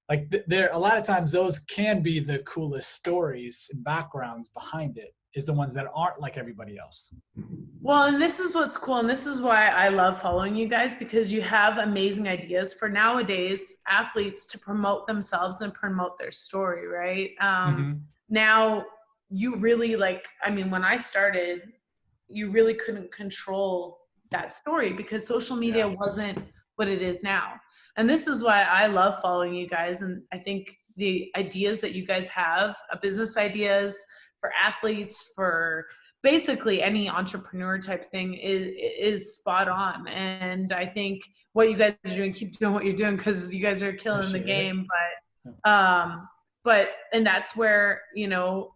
like there a lot of times those can be the coolest stories and backgrounds behind it is the ones that aren't like everybody else. Well, and this is what's cool, and this is why I love following you guys, because you have amazing ideas for nowadays athletes to promote themselves and promote their story, right? Now you really when I started, you really couldn't control that story because social media wasn't what it is now. And this is why I love following you guys. And I think the ideas that you guys have, business ideas for athletes, for basically any entrepreneur type thing is spot on. And I think what you guys are doing, keep doing what you're doing because you guys are killing the game. But and that's where, you know,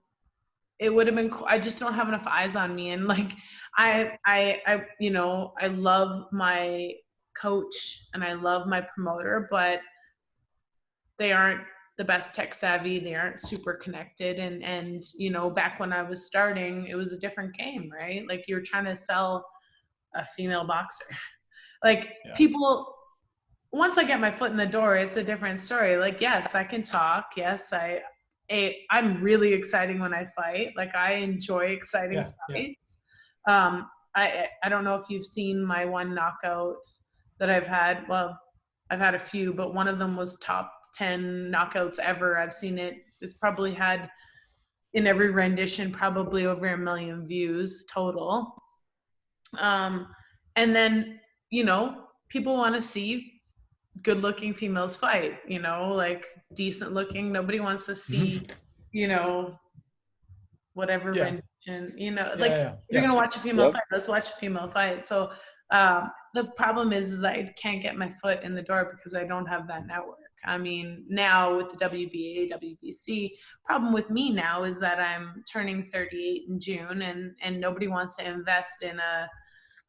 it would have been cool. I just don't have enough eyes on me. And like, I you know, I love my coach and I love my promoter, but they aren't the best tech savvy. They aren't super connected. And, you know, back when I was starting, it was a different game, right? Like you're trying to sell a female boxer. Like people, once I get my foot in the door, it's a different story. Like, yes, I can talk. Yes, I'm really exciting when I fight. Like I enjoy exciting fights. I don't know if you've seen my one knockout that I've had. Well, I've had a few, but one of them was top 10 knockouts ever. I've seen it. It's probably had in every rendition, probably over 1 million views total. And then, you know, people want to see good looking females fight, you know, like decent looking. Nobody wants to see, you know, whatever rendition, you know, like if you're going to watch a female fight, let's watch a female fight. So the problem is that I can't get my foot in the door because I don't have that network. I mean, now with the WBA, WBC, problem with me now is that I'm turning 38 in June and nobody wants to invest in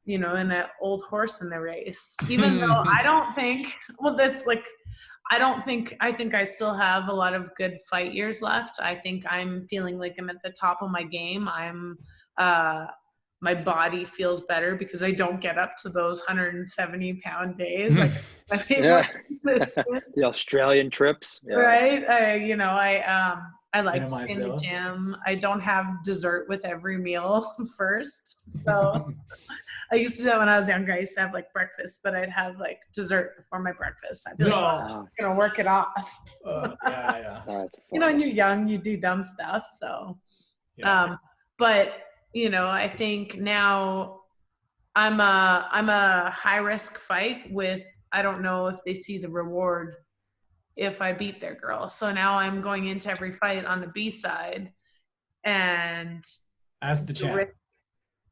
in an old horse in the race, even though I don't think, I think I still have a lot of good fight years left. I think I'm feeling like I'm at the top of my game. My body feels better because I don't get up to those 170-pound days. Like the Australian trips, right? I like to stay in the gym. I don't have dessert with every meal first. So I used to do that when I was younger. I used to have like breakfast, but I'd have like dessert before my breakfast. I'd be like, I'm gonna work it off. You know, when you're young, you do dumb stuff. So, but you know, I think now I'm a high risk fight with, I don't know if they see the reward if I beat their girl. So now I'm going into every fight on the B side and as the champ.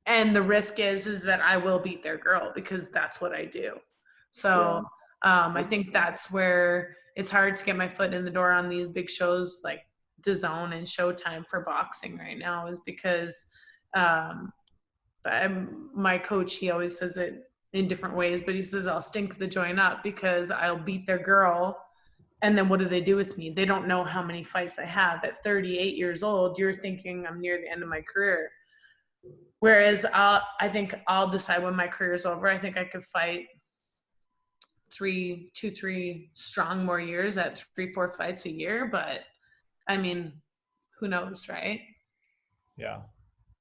And the risk is that I will beat their girl because that's what I do. So I think that's where it's hard to get my foot in the door on these big shows like DAZN and Showtime for boxing right now is because my coach, he always says it in different ways, but he says I'll stink the joint up because I'll beat their girl. And then what do they do with me? They don't know how many fights I have. At 38 years old, you're thinking I'm near the end of my career. Whereas I think I'll decide when my career is over. I think I could fight 3 strong more years at 3-4 fights a year. But I mean, who knows, right? Yeah.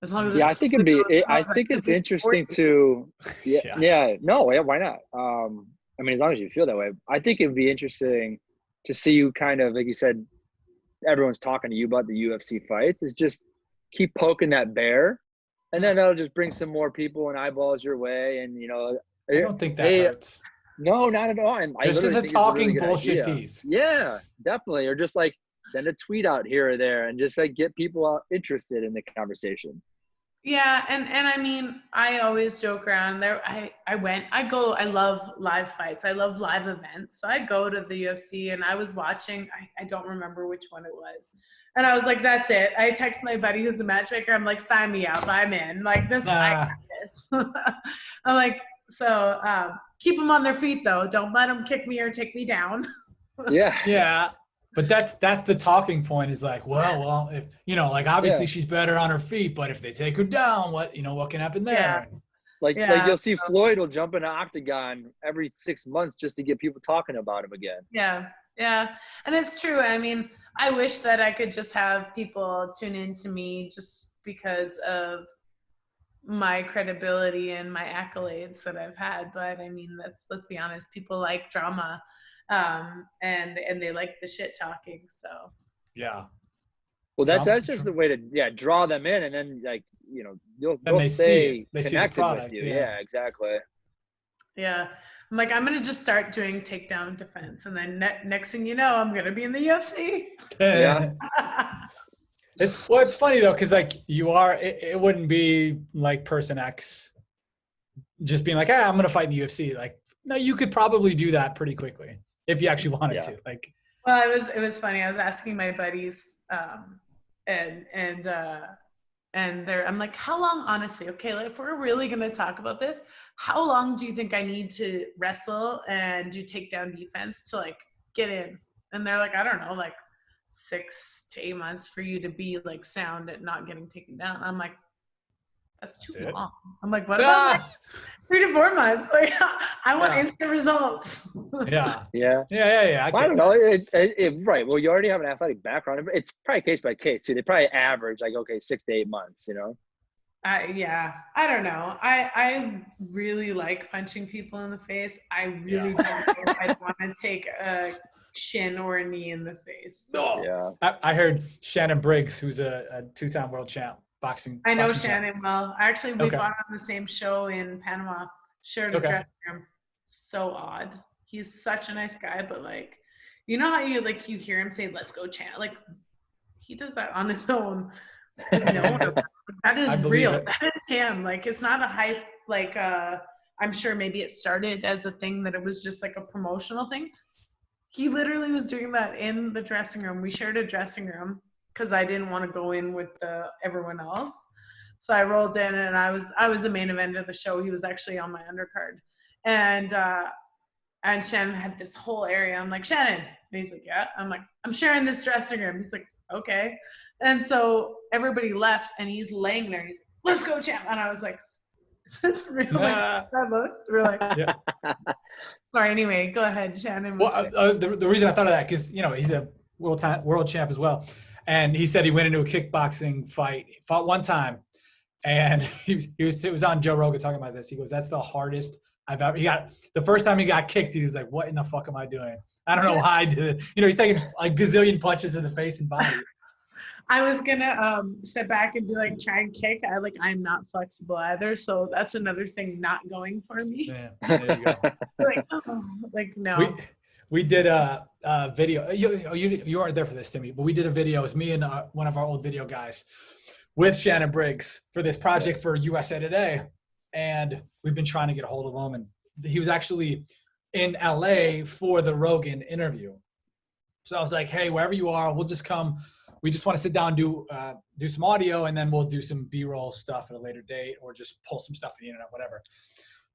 As long as I think it's interesting to why not? I mean, as long as you feel that way, I think it'd be interesting to see you kind of, like you said, everyone's talking to you about the UFC fights, is just keep poking that bear. And then that'll just bring some more people and eyeballs your way. And, you know, I don't think that hurts. No, not at all. It's just a talking bullshit piece. Yeah, definitely. Or just like send a tweet out here or there and just like get people interested in the conversation. Yeah. And I mean, I always joke around there. I love live fights. I love live events. So I go to the UFC and I was watching, I don't remember which one it was. And I was like, that's it. I text my buddy who's the matchmaker. I'm like, sign me up. I'm in. Like this, I got this. I'm like, so keep them on their feet though. Don't let them kick me or take me down. Yeah. But that's the talking point is like, well, if like obviously she's better on her feet, but if they take her down, what can happen there? Like you'll see Floyd will jump in an octagon every 6 months just to get people talking about him again. Yeah. And it's true. I mean, I wish that I could just have people tune in to me just because of my credibility and my accolades that I've had. But I mean, let's be honest, people like drama, and they like the shit talking. So yeah. Well, that's just the way to draw them in, and then like they'll stay connected with you. Yeah, exactly. Yeah, I'm like, I'm gonna just start doing takedown defense, and then next thing you know, I'm gonna be in the UFC. Yeah. It's funny though, because like it wouldn't be like person X just being like, I'm gonna fight in the UFC. Like, no, you could probably do that pretty quickly if you actually wanted to. Like, well, it was funny. I was asking my buddies, and I'm like, how long, honestly, okay, like, if we're really gonna talk about this, how long do you think I need to wrestle and do takedown defense to like get in? And they're like, I don't know, like 6 to 8 months for you to be like sound at not getting taken down. I'm like, that's too long. I'm like, what about like 3 to 4 months? Like, I want instant results. Yeah. I don't know. Right. Well, you already have an athletic background. It's probably case by case too. They probably average like 6 to 8 months. I don't know. I really like punching people in the face. I really don't know if I'd want to take a shin or a knee in the face. Yeah. I heard Shannon Briggs, who's a 2-time world champ. Boxing. I know Shannon well. Actually, we fought on the same show in Panama. Shared a dressing room. So odd. He's such a nice guy, but like, you know how you hear him say, "Let's go, champ." Like, he does that on his own. No, that is real. That is him. Like, it's not a hype. Like, I'm sure maybe it started as a thing that it was just like a promotional thing. He literally was doing that in the dressing room. We shared a dressing room, because I didn't want to go in with everyone else. So I rolled in, and I was the main event of the show. He was actually on my undercard. And Shannon had this whole area. I'm like, Shannon. And he's like, yeah. I'm like, I'm sharing this dressing room. He's like, okay. And so everybody left, and he's laying there. And he's like, let's go, champ. And I was like, is this real? We're like, sorry. Anyway, go ahead, Shannon. Well, the reason I thought of that, because, he's a world champ as well. And he said he went into a kickboxing fight, fought one time, and it was on Joe Rogan talking about this. He goes, that's the hardest I've ever. The first time he got kicked, he was like, what in the fuck am I doing? I don't know why I did it. He's taking like gazillion punches in the face and body. I was gonna step back and be like, try and kick. I'm not flexible either, so that's another thing not going for me. Yeah, there you go. No. We did a video. You weren't there for this, Timmy, but we did a video. It was me and one of our old video guys with Shannon Briggs for this project for USA Today. And we've been trying to get a hold of him. And he was actually in LA for the Rogan interview. So I was like, hey, wherever you are, we'll just come. We just want to sit down and do some audio, and then we'll do some B-roll stuff at a later date, or just pull some stuff from the internet, whatever.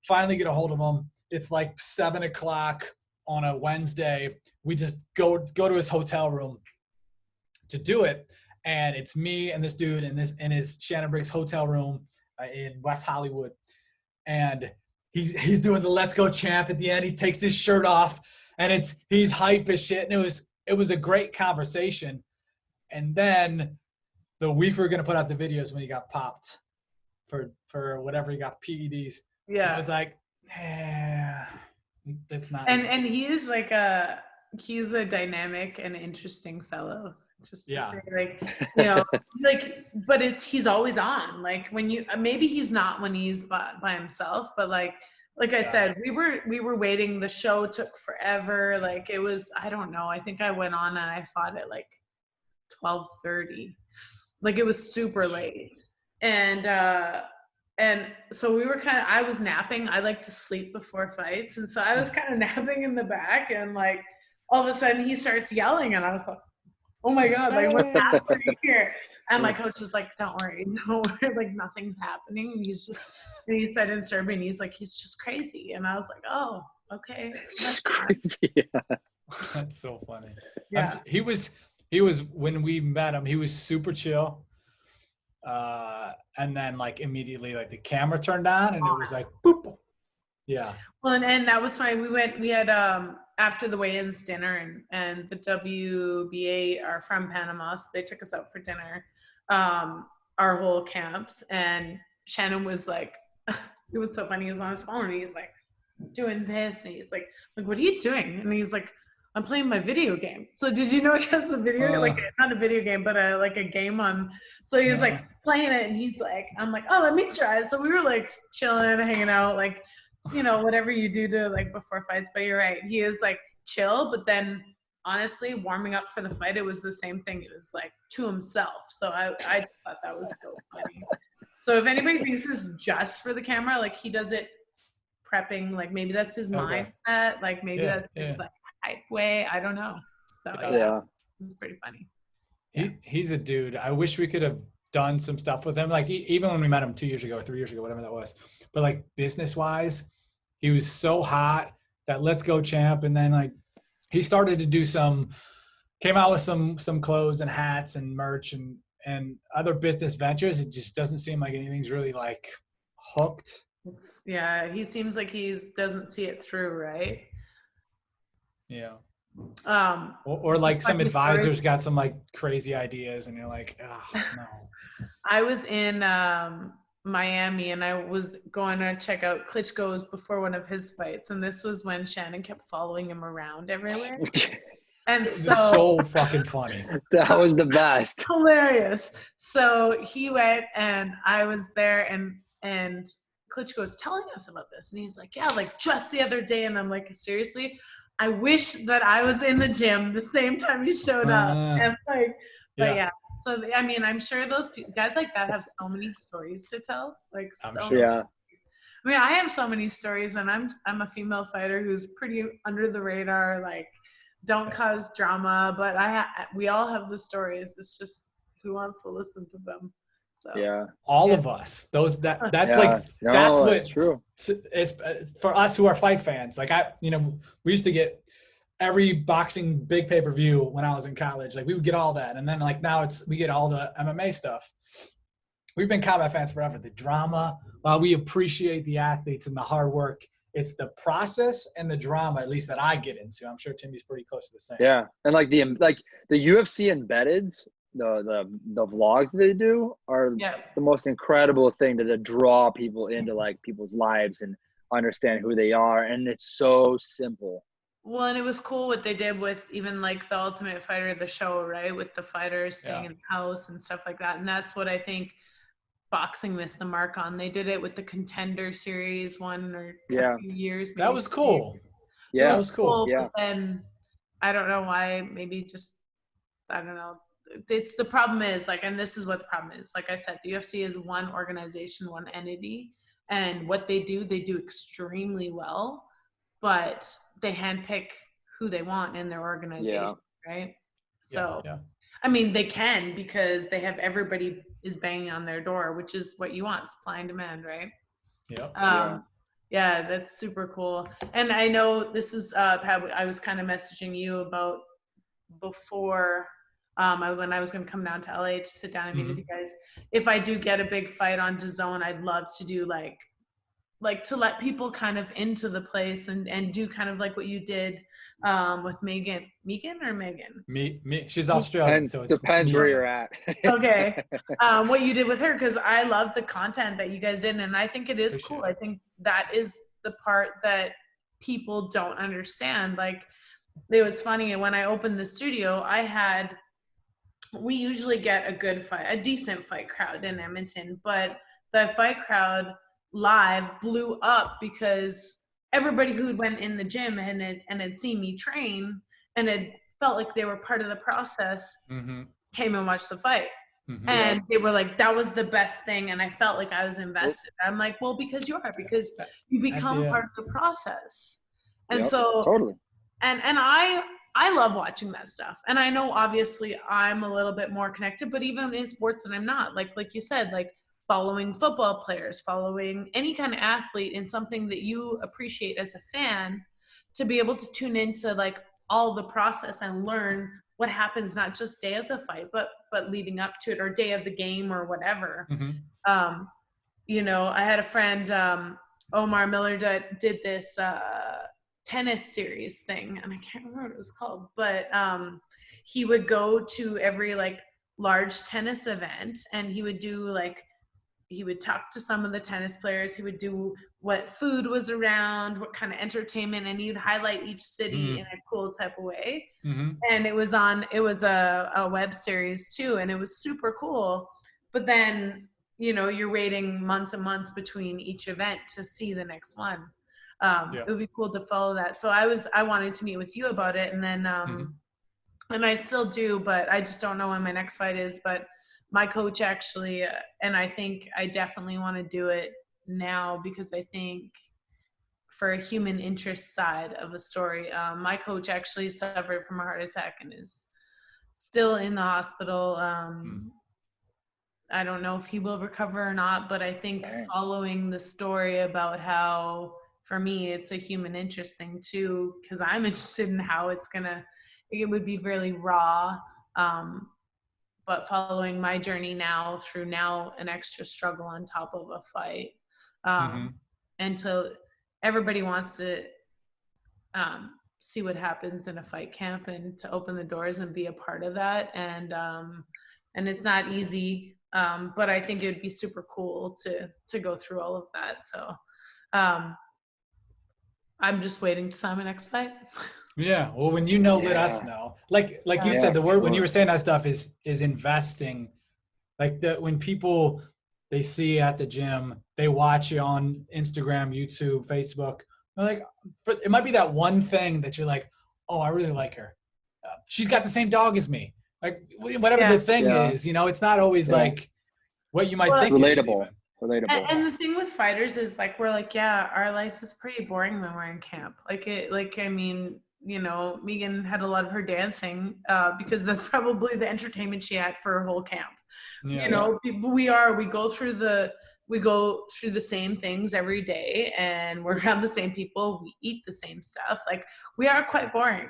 Finally get a hold of him. It's like 7:00 on a Wednesday. We just go to his hotel room to do it, and it's me and this dude in his Shannon Briggs hotel room in West Hollywood, and he's doing the "Let's Go, champ" at the end. He takes his shirt off, and he's hype as shit, and it was a great conversation. And then the week we were gonna put out the videos when he got popped for whatever he got, PEDs. Yeah, I was like, that's not. And he is like he's a dynamic and interesting fellow. Just to say, but he's always on. Like, when maybe he's not when he's by himself, but like I said, we were waiting. The show took forever. Like, it was, I don't know. I think I went on and I fought at like 12:30. Like, it was super late. And so we were I was napping. I like to sleep before fights. And so I was kind of napping in the back, and like all of a sudden he starts yelling, and I was like, oh my God, like, what's happening here? And my coach was like, don't worry, like, nothing's happening. And he said in Serbian, he's like, he's just crazy. And I was like, oh, okay. That's crazy. That's so funny. Yeah. He was when we met him, he was super chill. And then like immediately like the camera turned on and it was like boop. Yeah. Well, and that was fine. We had after the weigh-ins dinner, and the WBA are from Panama, so they took us out for dinner, our whole camps, and Shannon was like, it was so funny. He was on his phone and he was like doing this, and he's like, what are you doing? And he's like, I'm playing my video game. So did you know he has a video, like not a video game, but like a game on. So he was like playing it, and he's like, I'm like, oh, let me try. So we were like chilling, hanging out, like, you know, whatever you do to like before fights. But you're right, he is like chill. But then honestly, warming up for the fight, it was the same thing. It was like to himself. So I just thought that was so funny. So if anybody thinks this is just for the camera, like he does it prepping, like maybe that's his mindset, like maybe that's his like hype way. I don't know. So yeah, it's pretty funny. He's a dude. I wish we could have done some stuff with him. Like even when we met him 2 years ago or 3 years ago, whatever that was. But like business wise, he was so hot that Let's Go Champ. And then like he started to do came out with some clothes and hats and merch and other business ventures. It just doesn't seem like anything's really like hooked. Yeah, he seems like doesn't see it through, right? Yeah. Or like some advisors got some like crazy ideas and you're like, oh no. I was in Miami and I was going to check out Klitschko's before one of his fights, and this was when Shannon kept following him around everywhere. And so fucking funny. That was the best. Hilarious. So he went and I was there, and Klitschko was telling us about this, and he's like, yeah, like just the other day. And I'm like, seriously? I wish that I was in the gym the same time you showed up. And like, but yeah. So, I mean, I'm sure those guys like that have so many stories to tell. Like, I'm sure. Yeah. I mean, I have so many stories, and I'm a female fighter who's pretty under the radar, like don't cause drama, but we all have the stories. It's just who wants to listen to them. So yeah, all of us. That's what's true. It's for us who are fight fans. Like we used to get every boxing big pay-per-view when I was in college. Like we would get all that, and then like now we get all the MMA stuff. We've been combat fans forever. The drama, while we appreciate the athletes and the hard work, it's the process and the drama, at least that I get into. I'm sure Timmy's pretty close to the same. Yeah, and like the UFC embeddeds. The vlogs they do are the most incredible thing to draw people into like people's lives and understand who they are, and it's so simple. Well, and it was cool what they did with even like the Ultimate Fighter, the show, right, with the fighters staying in the house and stuff like that. And that's what I think boxing missed the mark on. They did it with the Contender series a few years. That was cool. Yeah, that was cool. Yeah, and I don't know why. Maybe just I don't know. The problem is like, and this is what the problem is. Like I said, the UFC is one organization, one entity, and what they do extremely well, but they handpick who they want in their organization, right? So, I mean, they can because they have everybody is banging on their door, which is what you want, supply and demand, right? Yeah, that's super cool. And I know this is Pat, I was kind of messaging you about before. When I was going to come down to LA to sit down and meet with you guys, if I do get a big fight on DAZN, I'd love to do like to let people kind of into the place and do kind of like what you did with Megan or Megan? Me. She's Australian, so it depends where you're at. Okay. What you did with her, because I love the content that you guys did, and I think it is cool. I think that is the part that people don't understand. Like, it was funny when I opened the studio, we usually get a decent fight crowd in Edmonton, but the fight crowd live blew up because everybody who went in the gym and had seen me train and had felt like they were part of the process came and watched the fight. And they were like, that was the best thing. And I felt like I was invested. I'm like, well, because because you become part of the process. And so totally. And I love watching that stuff. And I know obviously I'm a little bit more connected, but even in sports that I'm not, like you said, like following football players, following any kind of athlete in something that you appreciate as a fan, to be able to tune into like all the process and learn what happens, not just day of the fight, but leading up to it, or day of the game, or whatever. Mm-hmm. You know, I had a friend, Omar Miller, did this tennis series thing, and I can't remember what it was called, but he would go to every like large tennis event, and he would do like, he would talk to some of the tennis players, he would do what food was around, what kind of entertainment, and he'd highlight each city in a cool type of way. And it was a web series too, and it was super cool. But then, you know, you're waiting months and months between each event to see the next one. It would be cool to follow that. So I wanted to meet with you about it, and then and I still do, but I just don't know when my next fight is. But my coach actually, and I think I definitely want to do it now, because I think for a human interest side of the story, my coach actually suffered from a heart attack and is still in the hospital. I don't know if he will recover or not, but I think following the story about how, for me, it's a human interest thing too, because I'm interested in how it would be really raw. But following my journey now through an extra struggle on top of a fight. And everybody wants to see what happens in a fight camp, and to open the doors and be a part of that. And it's not easy, but I think it would be super cool to go through all of that. So I'm just waiting to sign my next fight. Yeah. Well, when you know, let us know. Like you said, the word when you were saying that stuff is investing. Like when people, they see you at the gym, they watch you on Instagram, YouTube, Facebook. They're like, it might be that one thing that you're like, oh, I really like her. She's got the same dog as me. Like whatever the thing is, you know, it's not always like what you might think. Relatable. And the thing with fighters is like, we're like, yeah, our life is pretty boring when we're in camp. I mean, you know, Megan had a lot of her dancing because that's probably the entertainment she had for her whole camp. You know, we go through the same things every day, and we're around the same people. We eat the same stuff. Like, we are quite boring.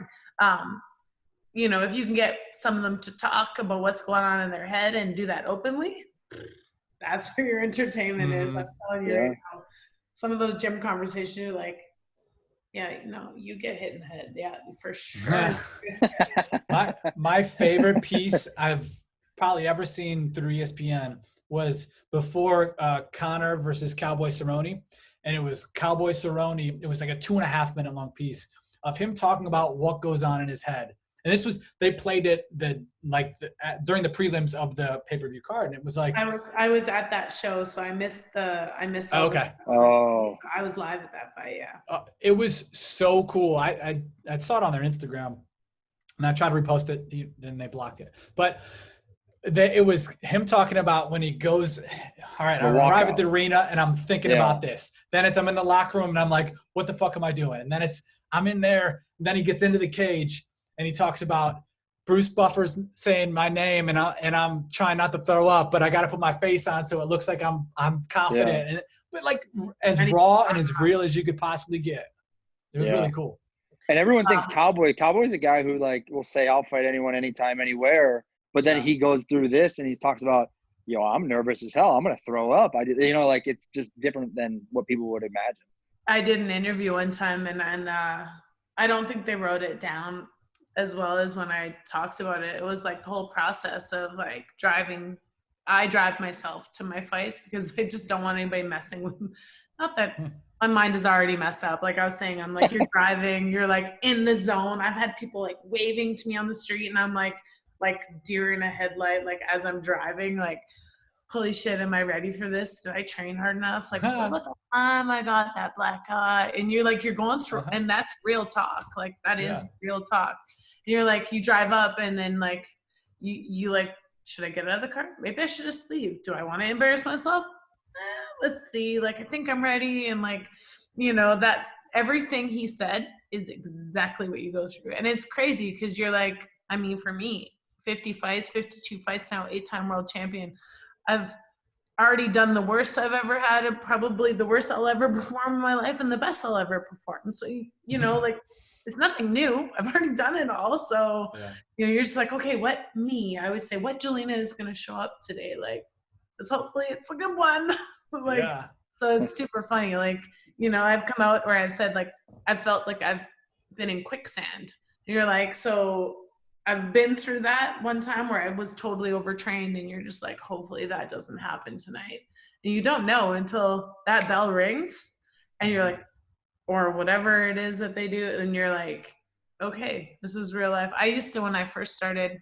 You know, if you can get some of them to talk about what's going on in their head and do that openly, that's where your entertainment is. I'm telling you right now. Some of those gym conversations, you're like, yeah, you know, you get hit in the head. Yeah, for sure. my favorite piece I've probably ever seen through ESPN was before Conor versus Cowboy Cerrone. And it was Cowboy Cerrone. It was like a 2.5 minute long piece of him talking about what goes on in his head. And this was, they played it during the prelims of the pay-per-view card. And it was like, I was at that show, so I missed all okay. I was live at that fight. Yeah. It was so cool. I saw it on their Instagram, and I tried to repost it, and they blocked it. But it was him talking about when he goes, all right, I arrive at the arena and I'm thinking about this. Then I'm in the locker room and I'm like, what the fuck am I doing? And then I'm in there. And then he gets into the cage and he talks about Bruce Buffer's saying my name and I'm trying not to throw up, but I got to put my face on so it looks like I'm confident. But like as raw and as real as you could possibly get. It was really cool. And everyone thinks Cowboy's a guy who like will say I'll fight anyone, anytime, anywhere. But then he goes through this and he talks about, I'm nervous as hell. I'm gonna throw up. It's just different than what people would imagine. I did an interview one time, and I don't think they wrote it down as well as when I talked about it. It was like the whole process of like driving. I drive myself to my fights because I just don't want anybody messing with me. Not that my mind is already messed up. Like I was saying, I'm like, you're driving, you're like in the zone. I've had people like waving to me on the street, and I'm like deer in a headlight, like as I'm driving, like, holy shit, am I ready for this? Did I train hard enough? Like, what the time I got that black eye? And you're like, you're going through, and that's real talk. Like that is real talk. And you're like, you drive up and then like, you like, should I get out of the car? Maybe I should just leave. Do I want to embarrass myself? Let's see. Like, I think I'm ready. And like, that everything he said is exactly what you go through. And it's crazy because you're like, I mean, for me, 50 fights, 52 fights now, 8-time world champion. I've already done the worst I've ever had, and probably the worst I'll ever perform in my life, and the best I'll ever perform. So, like, it's nothing new. I've already done it all. So, you're just like, okay, I would say, what Jelena is going to show up today? Like, hopefully it's a good one. So it's super funny. Like, I've come out where I've said, like, I felt like I've been in quicksand. And you're like, so I've been through that one time where I was totally overtrained, and you're just like, hopefully that doesn't happen tonight. And you don't know until that bell rings and you're like, or whatever it is that they do. And you're like, okay, this is real life. I used to, when I first started,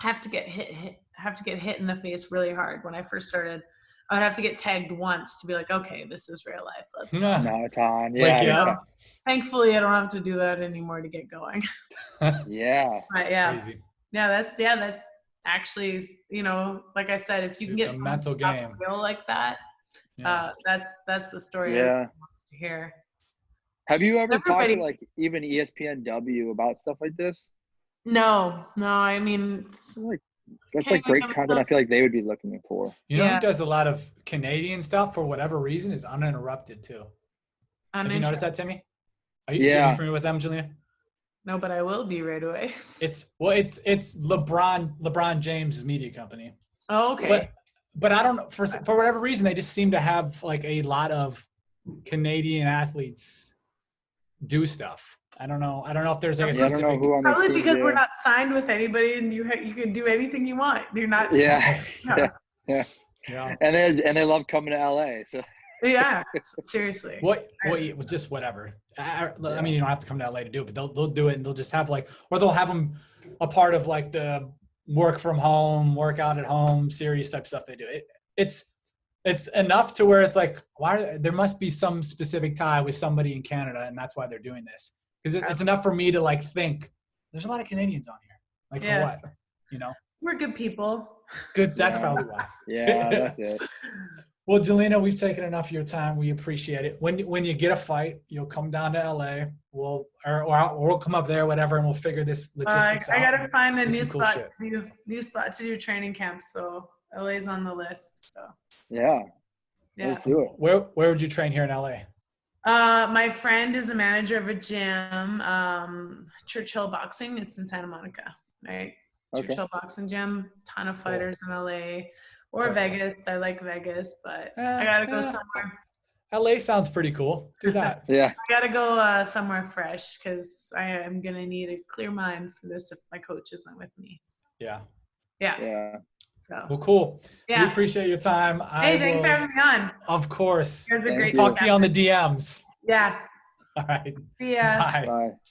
have to get hit in the face really hard. When I first started, I would have to get tagged once to be like, okay, this is real life. Let's go. Now it's on. Thankfully, I don't have to do that anymore to get going. Yeah. But that's actually, like I said, if you can get a someone mental to game real like that, that's the story everyone wants to hear. Have you ever talked to like even ESPNW about stuff like this? No. I mean, that's like great content. I feel like they would be looking for. You know who does a lot of Canadian stuff for whatever reason is Uninterrupted too. Have you noticed that, Timmy? Are you familiar with them, Jelena? No, but I will be right away. It's LeBron James' media company. Oh, okay. But I don't know, for whatever reason, they just seem to have like a lot of Canadian athletes do stuff. I don't know if there's like a specific. I don't know who on the probably team, because we're not signed with anybody, and you can do anything you want. You're not. Yeah. And they love coming to LA. So. Yeah, seriously. Just whatever. I mean, you don't have to come to LA to do it, but they'll do it, and they'll just have or they'll have them a part of like the work from home, workout at home, series type stuff they do. It's enough to where it's like, there must be some specific tie with somebody in Canada, and that's why they're doing this. Because it's enough for me to like think there's a lot of Canadians on here. Like for what? We're good people. Good. That's probably why. Yeah, that's it. Well, Jelena, we've taken enough of your time. We appreciate it. When you get a fight, you'll come down to LA. We'll come up there, whatever, and we'll figure this logistics out. I gotta find a new spot to do training camp. So LA's on the list. So let's do it. Where would you train here in LA? My friend is the manager of a gym, Churchill Boxing. It's in Santa Monica, right? Okay. Churchill Boxing Gym. Ton of fighters in LA. Or Vegas. I like Vegas, but I gotta go somewhere. LA sounds pretty cool. Do that. Yeah. I gotta go somewhere fresh because I am gonna need a clear mind for this if my coach isn't with me. Yeah. So. Well, cool. Yeah. We appreciate your time. Thanks for having me on. Of course. It was a great talk to you on the DMs. Yeah. All right. See ya. Bye. Bye.